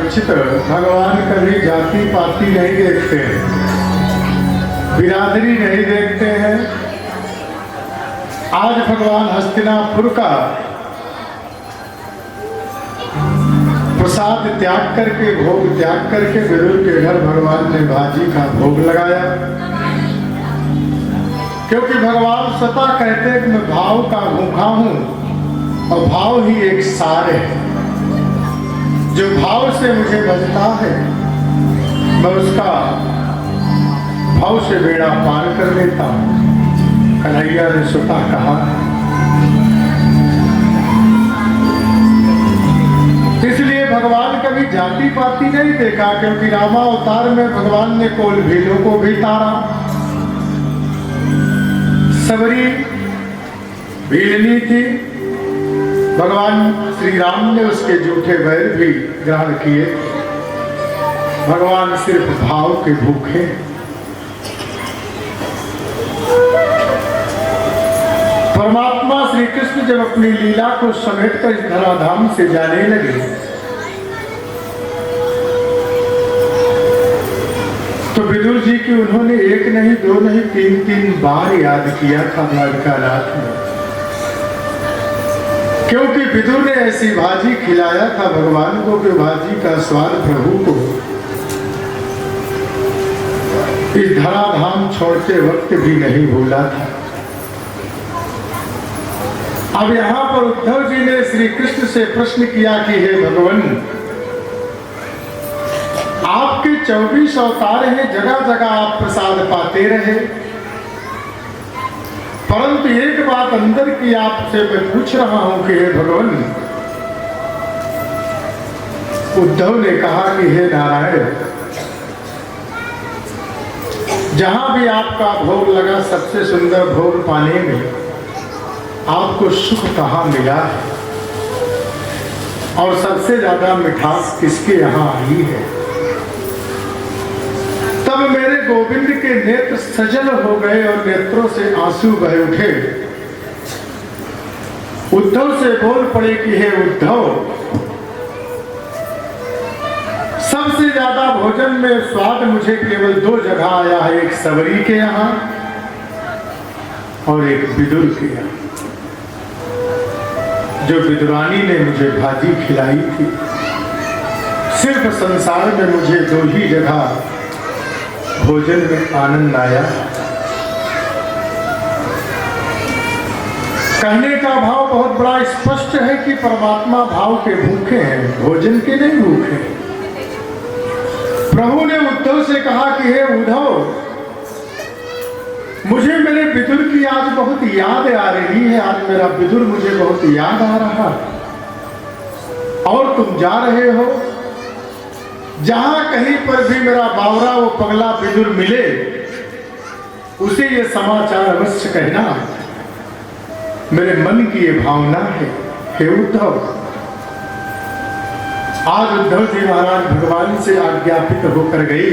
[SPEAKER 3] परीक्षित, भगवान कभी जाति पाति नहीं देखते हैं, बिरादरी नहीं देखते हैं। आज भगवान हस्तिनापुर का प्रसाद त्याग करके, भोग त्याग करके विदुर के घर भगवान ने भाजी का भोग लगाया, क्योंकि भगवान स्वतः कहते हैं कि मैं भाव का भूखा हूं और भाव ही एक सार है। जो भाव से मुझे बचता है मैं उसका भाव से बेड़ा पार कर लेता हूं। कन्हैया ने स्वतः कहा। इसलिए भगवान कभी जाति पाति नहीं देखा, क्योंकि रामावतार में भगवान ने कोल भीलों को भी तारा, सबरी भीलनी थी, भगवान श्री राम ने उसके जूठे बैर भी ग्रहण किए। भगवान सिर्फ भाव के भूखे। परमात्मा श्री कृष्ण जब अपनी लीला को समेटकर इस धराधाम से जाने लगे तो विदुर जी की उन्होंने एक नहीं, दो नहीं, तीन बार याद किया था द्वारकानाथ में, क्योंकि विदुर ने ऐसी भाजी खिलाया था भगवान को कि भाजी का स्वाद प्रभु को इस धराधाम छोड़ते वक्त भी नहीं भूला था। अब यहां पर उद्धव जी ने श्री कृष्ण से प्रश्न किया कि हे भगवान, आपके 24 अवतार हैं, जगह जगह आप प्रसाद पाते रहे, परंतु एक बात अंदर की आपसे मैं पूछ रहा हूं कि हे भगवान। उद्धव ने कहा कि हे नारायण, जहां भी आपका भोग लगा सबसे सुंदर भोग पाने में आपको सुख कहाँ मिला है और सबसे ज्यादा मिठास किसके यहाँ आई है? तब मेरे गोविंद के नेत्र सजल हो गए और नेत्रों से आंसू बह उठे। उद्धव से बोल पड़े कि हे उद्धव, सबसे ज्यादा भोजन में स्वाद मुझे केवल 2 जगह आया है, एक सबरी के यहाँ और एक विदुर के यहाँ। जो विदुरानी ने मुझे भाजी खिलाई थी, सिर्फ संसार में मुझे 2 ही जगह भोजन में आनंद आया। कहने का भाव बहुत बड़ा स्पष्ट है कि परमात्मा भाव के भूखे हैं, भोजन के नहीं भूखे। प्रभु ने उद्धव से कहा कि हे उद्धव, मुझे मेरे विदुर की आज बहुत याद आ रही है, आज मेरा विदुर मुझे बहुत याद आ रहा है और तुम जा रहे हो। जहां कहीं पर भी मेरा बावरा वो पगला विदुर मिले उसे ये समाचार अवश्य कहना, मेरे मन की ये भावना है। हे उद्धव, आज उद्धव जी महाराज भगवान से आज्ञापित होकर गए।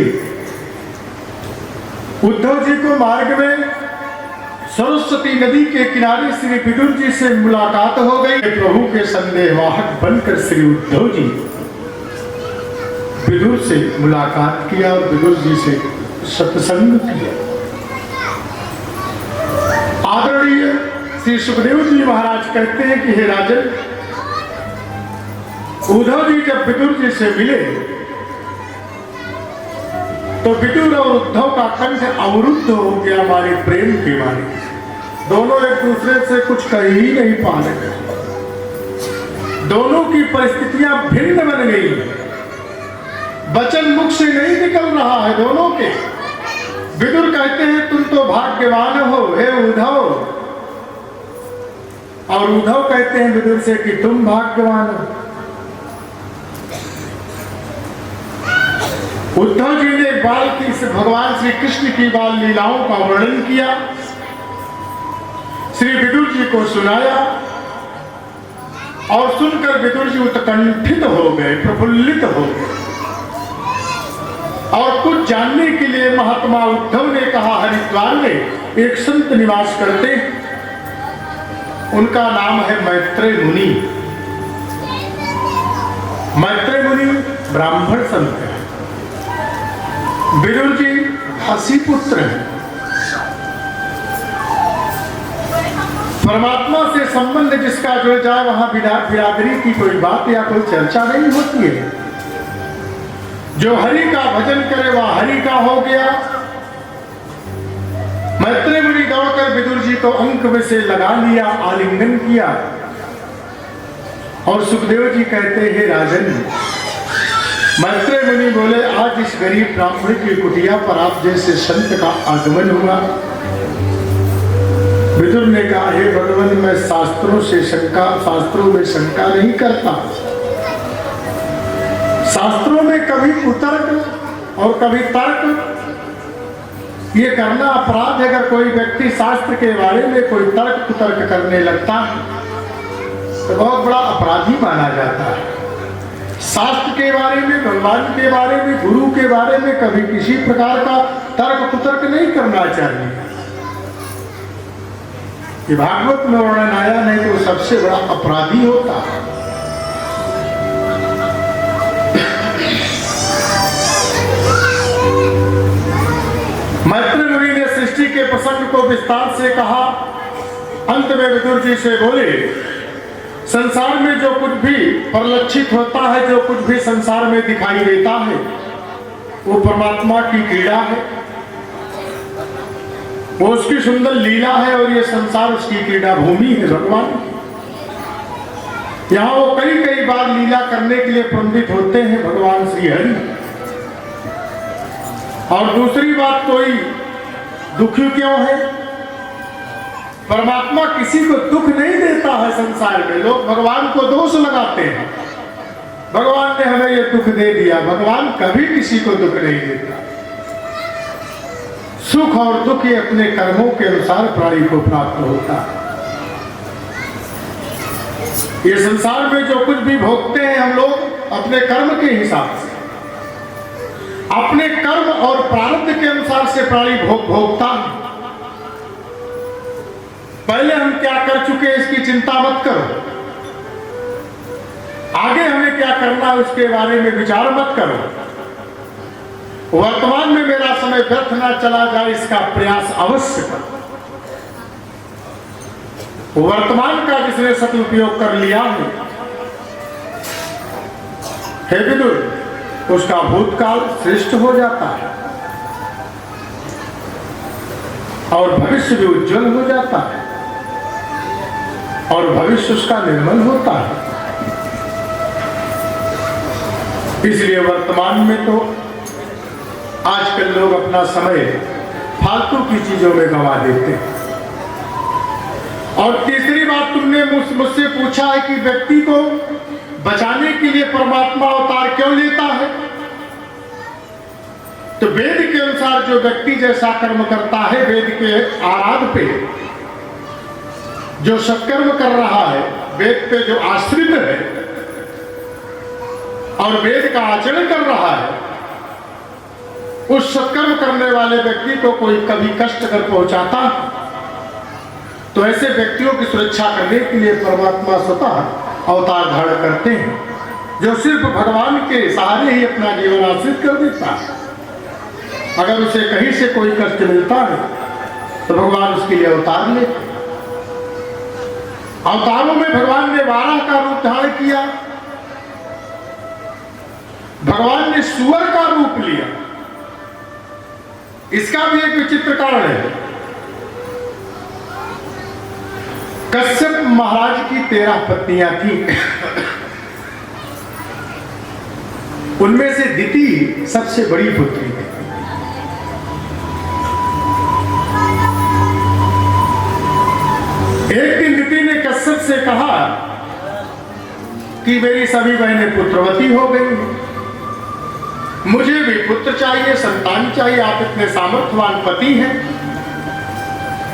[SPEAKER 3] उद्धव जी को मार्ग में सरस्वती नदी के किनारे श्री विदुर जी से मुलाकात हो गई। प्रभु के संदेहवाहक बनकर श्री उद्धव जी विदुर से मुलाकात किया और विदुर जी से सत्संग किया। आदरणीय श्री सुखदेव जी महाराज कहते हैं कि हे राजन, उद्धव जी जब विदुर जी से मिले तो विदुर और उद्धव का कंठ अवरुद्ध हो गया हमारे प्रेम के मारे। दोनों एक दूसरे से कुछ कह ही नहीं पा रहे, दोनों की परिस्थितियां भिन्न बन गई, वचन मुख से नहीं निकल रहा है दोनों के। विदुर कहते हैं तुम तो भाग्यवान हो हे उद्धव, और उद्धव कहते हैं विदुर से कि तुम भाग्यवान हो। उद्धव जी ने बाल की भगवान श्री कृष्ण की बाल लीलाओं का वर्णन किया, श्री विदुर जी को सुनाया और सुनकर विदुर जी उत्कंठित हो गए, प्रफुल्लित हो गए और कुछ जानने के लिए महात्मा उद्धव ने कहा हरिद्वार में एक संत निवास करते, उनका नाम है मैत्रेय मुनि। मैत्रेय मुनि ब्राह्मण संत हैं। विदुर जी हसी पुत्र हैं। परमात्मा से संबंध जिसका जुड़ जाए वहां बिरादरी की कोई बात या कोई चर्चा नहीं होती है। जो हरि का भजन करे वह हरि का हो गया। मैत्रेय मुनि दौड़कर विदुर जी को अंक में से लगा लिया, आलिंगन किया और सुखदेव जी कहते हैं राजन, मैत्रेय मुनि बोले आज इस गरीब ब्राह्मण की कुटिया पर आप जैसे संत का आगमन हुआ। विदुर ने कहा हे भगवान, मैं शास्त्रों में शंका नहीं करता। शास्त्रों में कभी कुतर्क और कभी तर्क ये करना अपराध है। अगर कोई व्यक्ति शास्त्र के बारे में कोई तर्क कुतर्क करने लगता है तो बहुत बड़ा अपराधी माना जाता है। शास्त्र के बारे में, भगवान के बारे में, गुरु के बारे में कभी किसी प्रकार का तर्क कुतर्क नहीं करना चाहिए। ये भागवत में वर्णन आया, नहीं तो सबसे बड़ा अपराधी होता है। मैत्रेय मुनि ने सृष्टि के प्रसंग को विस्तार से कहा। अंत में विदुर जी से बोले, संसार में जो कुछ भी परिलक्षित होता है, जो कुछ भी संसार में दिखाई देता है, वो परमात्मा की क्रीड़ा है, वो उसकी सुंदर लीला है और ये संसार उसकी क्रीड़ा भूमि है। भगवान यहाँ वो कई कई बार लीला करने के लिए प्रेरित होते हैं भगवान श्री हरि। और दूसरी बात, कोई दुखी क्यों है? परमात्मा किसी को दुख नहीं देता है। संसार में लोग भगवान को दोष लगाते हैं, भगवान ने हमें ये दुख दे दिया। भगवान कभी किसी को दुख नहीं देता। सुख और दुख ये अपने कर्मों के अनुसार प्राणी को प्राप्त होता है। ये संसार में जो कुछ भी भोगते हैं हम लोग अपने कर्म के हिसाब से, अपने कर्म और प्रारब्ध के अनुसार से प्राणी भोगता है। पहले हम क्या कर चुके इसकी चिंता मत करो, आगे हमें क्या करना है उसके बारे में विचार मत करो। वर्तमान में मेरा समय व्यर्थ ना चला जाए इसका प्रयास अवश्य करो। वर्तमान का जिसने सदुपयोग कर लिया है, हे विदुर, उसका भूतकाल श्रेष्ठ हो जाता है और भविष्य भी उज्जवल हो जाता है और भविष्य उसका निर्मल होता है। इसलिए वर्तमान में तो आजकल लोग अपना समय फालतू की चीजों में गंवा देते हैं। और तीसरी बात, तुमने मुझसे पूछा है कि व्यक्ति को बचाने के लिए परमात्मा अवतार क्यों लेता है। तो वेद के अनुसार जो व्यक्ति जैसा कर्म करता है, वेद के आराध पे जो सत्कर्म कर रहा है, वेद पे जो आश्रित है और वेद का आचरण कर रहा है, उस सत्कर्म करने वाले व्यक्ति को कोई कभी कष्ट कर पहुंचाता तो ऐसे व्यक्तियों की सुरक्षा करने के लिए परमात्मा स्वतः अवतार धारण करते हैं, जो सिर्फ भगवान के सहारे ही अपना जीवन आश्रित कर देता है। अगर उसे कहीं से कोई कष्ट मिलता है तो भगवान उसके लिए अवतार लेते हैं। अवतारों में भगवान ने वाराह का रूप धारण किया, भगवान ने सुअर का रूप लिया। इसका भी एक विचित्र कारण है। कश्यप महाराज की 13 पत्नियां थी, उनमें से दिति सबसे बड़ी पुत्री थी। एक दिन दिति ने कश्यप से कहा कि मेरी सभी बहनें पुत्रवती हो गई, मुझे भी पुत्र चाहिए, संतान चाहिए। आप इतने सामर्थ्यवान पति हैं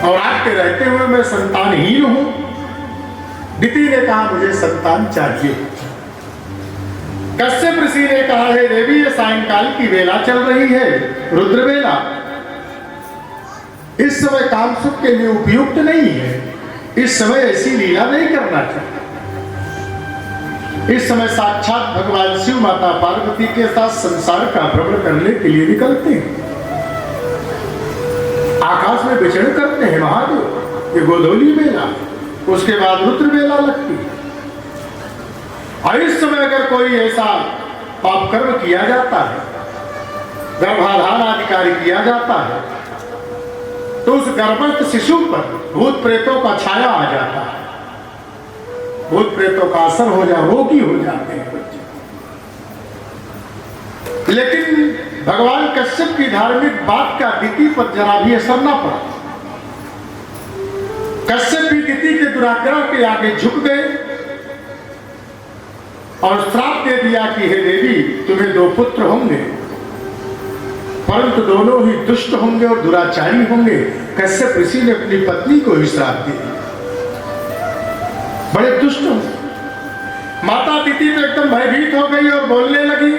[SPEAKER 3] और आपके रहते हुए मैं संतानहीन हूं। दिति ने कहा मुझे संतान चाहिए। कश्यप ऋषि ने कहा है देवी, ये सायंकाल की वेला चल रही है, रुद्र वेला, इस समय कामसुख के लिए उपयुक्त नहीं है, इस समय ऐसी लीला नहीं करना चाहिए। इस समय साक्षात भगवान शिव माता पार्वती के साथ संसार का भ्रमण करने के लिए निकलते हैं, आकाश में विचरण करते हैं महादेव। ये गोधूली बेला, उसके बाद रुद्र बेला लगती है। और इस समय अगर कोई ऐसा पाप कर्म किया जाता है, गर्भाधान आदि कार्य किया जाता है, तो उस गर्भस्थ शिशु पर भूत प्रेतों का छाया आ जाता है, भूत प्रेतों का असर हो जा, रोगी हो जाते हैं बच्चे। लेकिन भगवान कश्यप की धार्मिक बात का दिति पर जरा भी असर ना पड़ा। कश्यप भी दिति के दुराग्रह के आगे झुक गए और श्राप दे दिया कि हे देवी, तुम्हें 2 पुत्र होंगे, परंतु दोनों ही दुष्ट होंगे और दुराचारी होंगे। कश्यप ऋषि ने अपनी पत्नी को ही श्राप दिया, बड़े दुष्ट होंगे। माता दिति तो एकदम भयभीत हो गई और बोलने लगी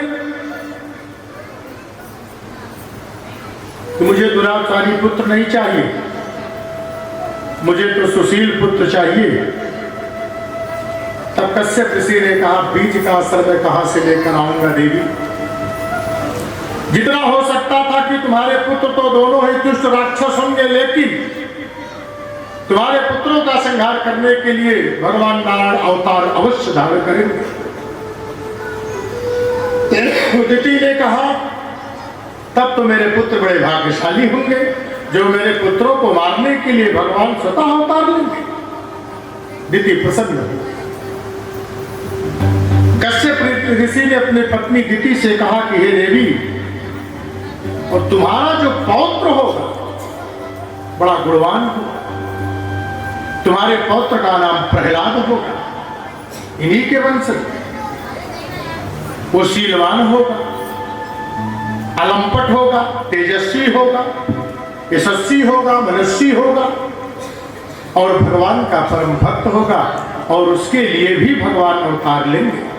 [SPEAKER 3] कि मुझे दुराचारी पुत्र नहीं चाहिए, मुझे तो सुशील पुत्र चाहिए। तब कश्यप ऋषि ने कहा, बीज का असर मैं कहां से लेकर आऊंगा देवी? जितना हो सकता था कि तुम्हारे पुत्र तो दोनों ही दुष्ट राक्षस होंगे, लेकिन तुम्हारे पुत्रों का संहार करने के लिए भगवान नारायण अवतार अवश्य धारण करेंगे। दिति ने कहा, तब तो मेरे पुत्र बड़े भाग्यशाली होंगे जो मेरे पुत्रों को मारने के लिए भगवान स्वतः अवतार लेंगे। दिति प्रसन्न हुई। कश्यप ऋषि ने अपनी पत्नी दिति से कहा कि हे देवी, और तुम्हारा जो पौत्र होगा बड़ा गुणवान होगा, तुम्हारे पौत्र का नाम प्रहलाद होगा, इन्हीं के वंश, वो शीलवान होगा, अलंपट होगा, तेजस्वी होगा, यशस्वी होगा, मनस्वी होगा और भगवान का परम भक्त होगा, और उसके लिए भी भगवान अवतार लेंगे।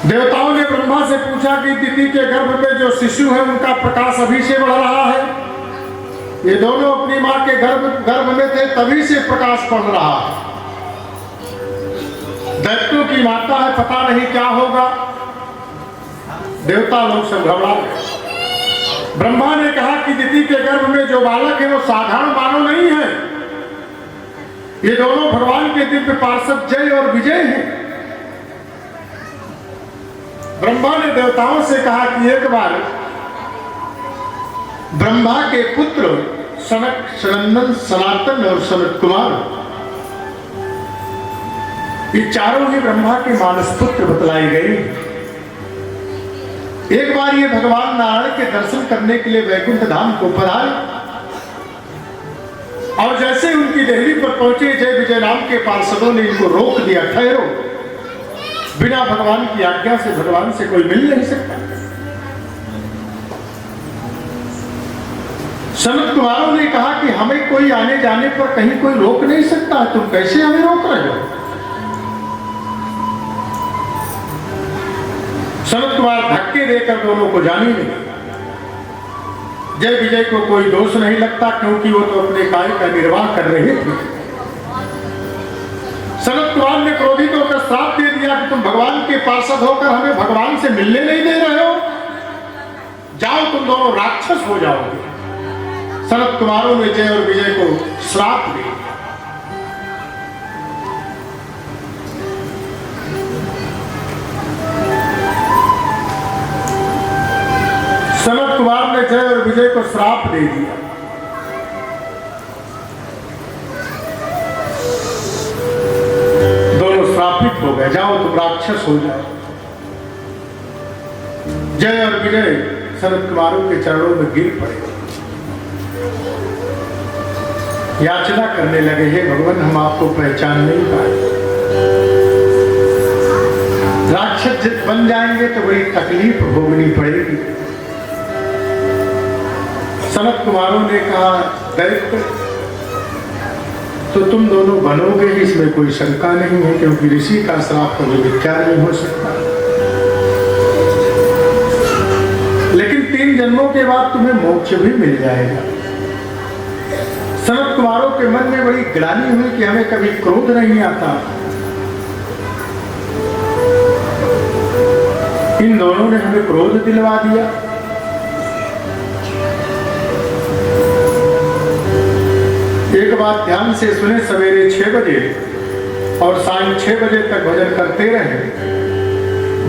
[SPEAKER 3] देवताओं ने ब्रह्मा से पूछा कि दिति के गर्भ में जो शिशु है उनका प्रकाश अभी से बढ़ रहा है, ये दोनों अपनी मां के गर्भ में थे तभी से प्रकाश पड़ रहा है। दैत्यों की माता है, पता नहीं क्या होगा। देवता लोग सब घबरा गए। ब्रह्मा ने कहा कि दिति के गर्भ में जो बालक है वो साधारण मानव नहीं है, ये दोनों भगवान के दिव्य पार्षद जय और विजय हैं। ब्रह्मा ने देवताओं से कहा कि एक बार ब्रह्मा के पुत्र सनक, सनंदन, सनातन और सनत कुमार, ये चारों ही ब्रह्मा के मानस पुत्र बतलाए गए। एक बार ये भगवान नारायण के दर्शन करने के लिए वैकुंठ धाम को पधारे और जैसे उनकी देहरी पर पहुंचे, जय विजय नाम के पार्षदों ने इनको रोक दिया, ठहरो, बिना भगवान की आज्ञा से भगवान से कोई मिल नहीं सकता। सनत कुमारों ने कहा कि हमें कोई आने जाने पर कहीं कोई रोक नहीं सकता, तुम कैसे हमें रोक रहे हो? सनत कुमार धक्के देकर दोनों को जाने लगे। जय विजय को कोई दोष नहीं लगता क्योंकि वो तो अपने कार्य का निर्वाह कर रहे थे। सनत कुमार ने क्रोधित होकर श्राप दे दिया कि तुम भगवान के पार्षद होकर हमें भगवान से मिलने नहीं दे रहे हो, जाओ तुम दोनों राक्षस हो जाओगे। सनत कुमारों ने जय और विजय को श्राप दिया। सनत कुमार ने जय और विजय को श्राप दे दिया। दोनों श्रापित हो गए, जाओ तुम राक्षस हो जाओ। जय और विजय सनत कुमारों के चरणों में गिर पड़े, याचना करने लगे, हे भगवान हम आपको पहचान नहीं पाए, राक्षस बन जाएंगे तो बड़ी तकलीफ भोगनी पड़ेगी। सनत कुमारों ने कहा, दैत्य तो तुम दोनों बनोगे, इसमें कोई शंका नहीं है, क्योंकि ऋषि का श्राप कभी मिथ्या नहीं हो सकता। लेकिन 3 जन्मों के बाद तुम्हें मोक्ष भी मिल जाएगा। सनत कुमारों के मन में बड़ी ग्लानि हुई कि हमें कभी क्रोध नहीं आता। इन दोनों ने हमें क्रोध दिलवा दिया। एक बात ध्यान से सुने, सवेरे 6 बजे और सायं 6 बजे तक भजन करते रहे।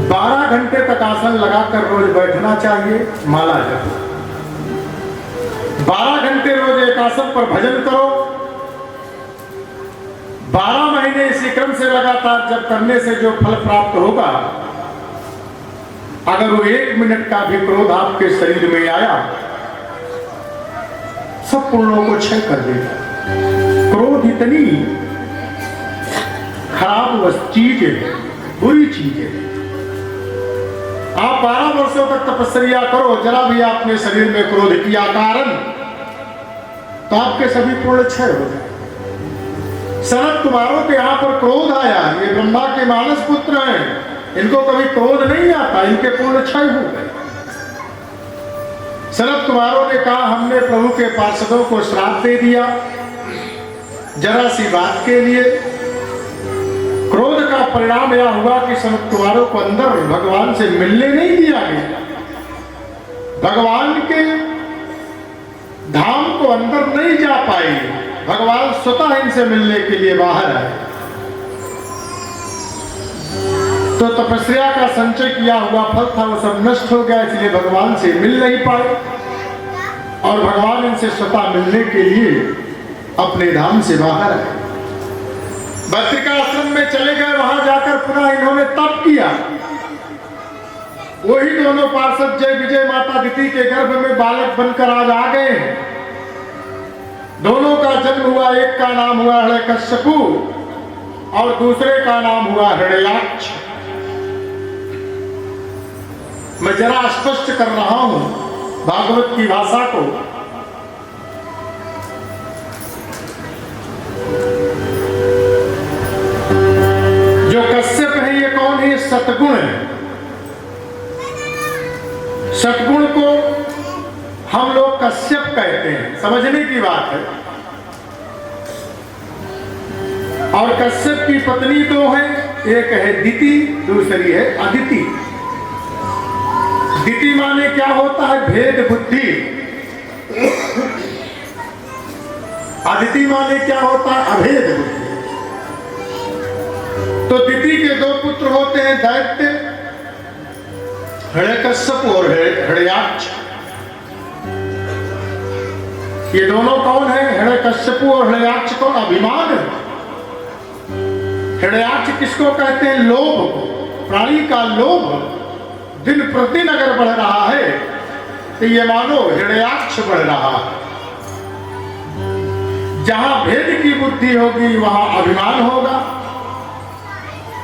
[SPEAKER 3] 12 घंटे तक आसन लगाकर रोज बैठना चाहिए, माला जप। 12 घंटे रोज एक आसन पर भजन करो। 12 महीने इसी क्रम से लगातार जब करने से जो फल प्राप्त होगा, अगर वो 1 मिनट का भी क्रोध आपके शरीर में आया, सब पुण्यों को क्षय कर देगा। क्रोध इतनी खराब चीज है, बुरी चीज है। आप 12 वर्षों तक तपस्या करो, जरा भी आपने शरीर में क्रोध किया कारण, तो आपके सभी पुण्य क्षय हो जाए। सनत कुमारों के यहां पर क्रोध आया। ये ब्रह्मा के मानस पुत्र हैं, इनको कभी क्रोध नहीं आता, इनके पुण्य क्षय हो गए। सनत कुमारों ने कहा, हमने प्रभु के पार्षदों को श्राप दे दिया जरा सी बात के लिए। क्रोध का परिणाम यह हुआ कि सनत कुमारों को अंदर भगवान से मिलने नहीं दिया गया। भगवान के धाम को अंदर नहीं जा पाए। भगवान स्वतः इनसे मिलने के लिए बाहर आए। तो तपस्या का संचय किया हुआ फल था, वो सब नष्ट हो गया, इसलिए भगवान से मिल नहीं पाए। और भगवान इनसे स्वतः मिलने के लिए अपने धाम से बाहर आए। बद्रिका आश्रम में चले गए। वहां जाकर पुनः इन्होंने तप किया। वही दोनों पार्षद जय विजय माता दिति के गर्भ में बालक बनकर आज आ गए हैं। दोनों का जन्म हुआ, एक का नाम हुआ हिरण्यकश्यपु और दूसरे का नाम हुआ हिरण्याक्ष। मैं जरा स्पष्ट कर रहा हूं भागवत की भाषा को। जो कश्यप है, ये कौन है? सतगुण है। सतगुण को हम लोग कश्यप कहते हैं, समझने की बात है। और कश्यप की पत्नी दो है, एक है दिति, दूसरी है अदिति। दिति माने क्या होता है? भेद बुद्धि। अदिति माने क्या होता है? अभेद बुद्धि। तो दिति के 2 पुत्र होते हैं, दैत्य हिरण्यकश्यप और हिरण्याक्ष। ये दोनों कौन है? हिरण्यकश्यप और हिरण्याक्ष कौन? अभिमान। हिरण्याक्ष किसको कहते हैं? लोभ। प्राणी का लोभ दिन प्रतिदिन अगर बढ़ रहा है तो ये मानो हिरण्याक्ष बढ़ रहा है। जहां भेद की बुद्धि होगी वहां अभिमान होगा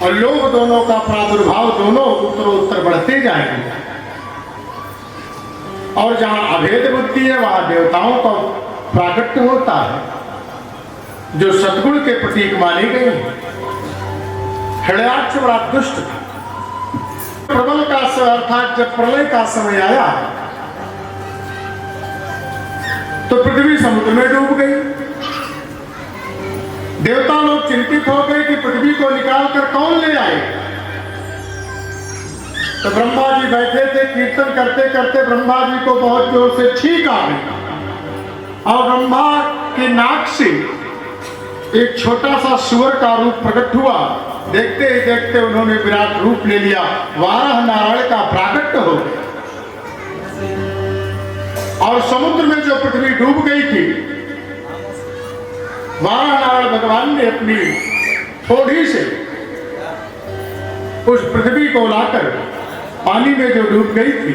[SPEAKER 3] और लोभ दोनों का प्रादुर्भाव दोनों उत्तरोत्तर बढ़ते जाएंगे। और जहां अभेद बुद्धि है वहां देवताओं का प्राकट्य होता है, जो सद्गुण के प्रतीक माने गए हैं। हिरण्याक्ष बड़ा दुष्ट था। प्रबल का अर्थात जब प्रलय का समय आया तो पृथ्वी समुद्र में डूब गई। देवता लोग चिंतित हो गए कि पृथ्वी को निकालकर कौन ले आए। तो ब्रह्मा जी बैठे थे, कीर्तन करते करते ब्रह्मा जी को बहुत जोर से छींक आ गई और ब्रह्मा के नाक से एक छोटा सा सुअर का रूप प्रकट हुआ। देखते ही देखते उन्होंने विराट रूप ले लिया, वाराह नारायण का प्राकट्य हो गया। और समुद्र में जो पृथ्वी डूब गई थी, वाराह नारायण भगवान ने अपनी ठोड़ी से उस पृथ्वी को लाकर पानी में जो डूब गई थी,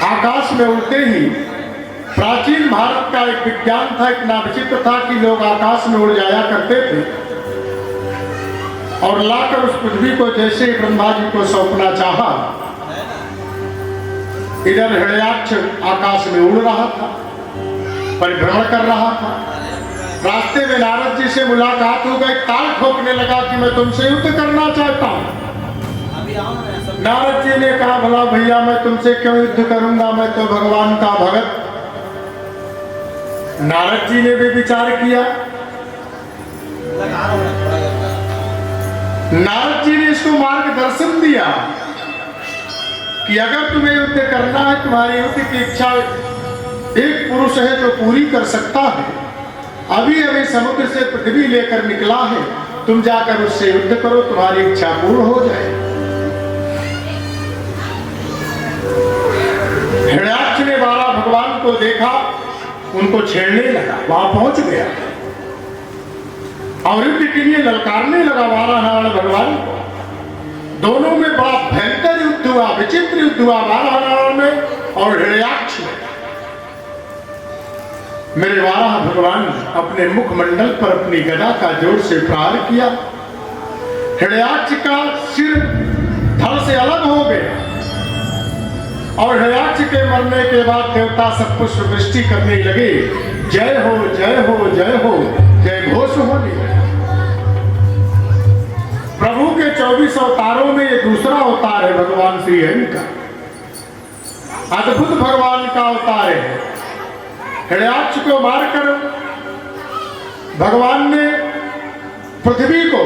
[SPEAKER 3] आकाश में उड़ते ही प्राचीन भारत का एक विज्ञान था, इतना विचित्र था कि लोग आकाश में उड़ जाया करते थे और लाकर उस पृथ्वी को जैसे ही ब्रह्मा जी को सौंपना चाहा, इधर हिरण्याक्ष आकाश में उड़ रहा था, परिभ्रमण कर रहा था। रास्ते में नारद जी से मुलाकात हो गई, ताल ठोकने लगा कि मैं तुमसे युद्ध करना चाहता हूं। नारद जी ने कहा, भला भैया मैं तुमसे क्यों युद्ध करूंगा, मैं तो भगवान का भगत नारद जी ने भी विचार किया। नारद जी ने इसको मार्गदर्शन दिया कि अगर तुम्हें युद्ध करना है, तुम्हारी युद्ध की इच्छा एक पुरुष है जो पूरी कर सकता है, अभी अभी समुद्र से पृथ्वी लेकर निकला है, तुम जाकर उससे युद्ध करो, तुम्हारी इच्छा पूर्ण हो जाए। हिरण्याक्ष ने बारह भगवान को देखा, उनको छेड़ने लगा, वहां पहुंच गया और युद्ध के लिए ललकारने लगा बारह नारायण भगवान को। दोनों में बड़ा भयंकर युद्ध हुआ, विचित्र युद्ध हुआ बारह नारायण में और हिरण्याक्ष में। मेरे वाराह भगवान अपने मुखमंडल पर अपनी गदा का जोर से प्रहार किया। हिरण्याक्ष का सिर धड़ से अलग हो गया और हिरण्याक्ष के मरने के बाद देवता सब पुष्प वृष्टि करने लगे। जय हो जय हो जय हो, जय घोष होने लगा। प्रभु के 24 अवतारों में ये दूसरा अवतार है भगवान श्री हरि का। अद्भुत भगवान का अवतार है। हिरण्याक्ष को मारकर भगवान ने पृथ्वी को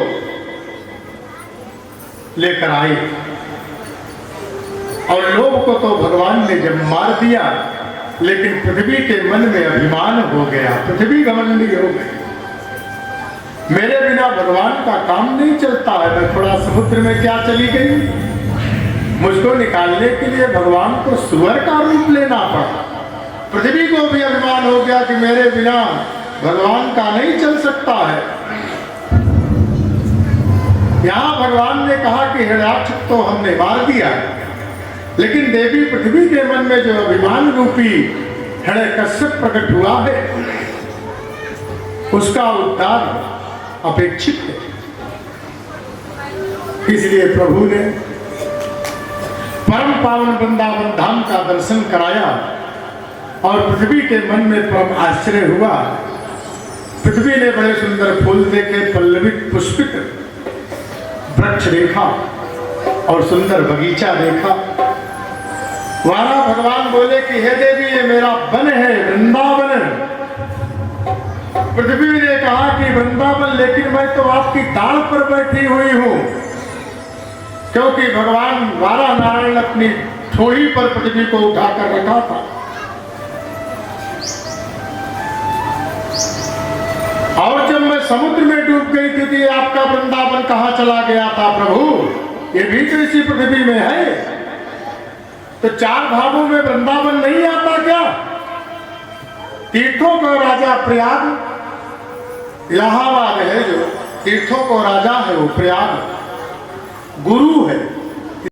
[SPEAKER 3] लेकर आए और लोभ को तो भगवान ने जब मार दिया, लेकिन पृथ्वी के मन में अभिमान हो गया, पृथ्वी घमंडी हो गई। मेरे बिना भगवान का काम नहीं चलता है, मैं थोड़ा समुद्र में क्या चली गई। मुझको निकालने के लिए भगवान को सुअर का रूप लेना पड़ा। पृथ्वी को भी अभिमान हो गया कि मेरे बिना भगवान का नहीं चल सकता है। यहां भगवान ने कहा कि हिरण्याक्ष तो हमने मार दिया, लेकिन देवी पृथ्वी के मन में जो अभिमान रूपी हिरण्यकश्यप प्रकट हुआ है, उसका उद्धार अपेक्षित है। इसलिए प्रभु ने परम पावन वृंदावन धाम का दर्शन कराया और पृथ्वी के मन में परम आश्चर्य हुआ। पृथ्वी ने बड़े सुंदर फूल देखे, पल्लवित पुष्पित वृक्ष देखा और सुंदर बगीचा देखा। वहां भगवान बोले कि हे देवी, ये मेरा वन है, वृंदावन। पृथ्वी ने कहा कि वृंदावन, लेकिन मैं तो आपकी डाल पर बैठी हुई हूं, क्योंकि भगवान वारा नारायण अपनी थोड़ी पर पृथ्वी को उठाकर रखा था। और जब मैं समुद्र में डूब गई थी तो आपका वृंदावन कहां चला गया था प्रभु? ये भी तो इसी पृथ्वी में है। तो चार भागों में वृंदावन नहीं आता क्या? तीर्थों का राजा प्रयाग, इलाहाबाद है जो तीर्थों को राजा है, वो प्रयाग गुरु है।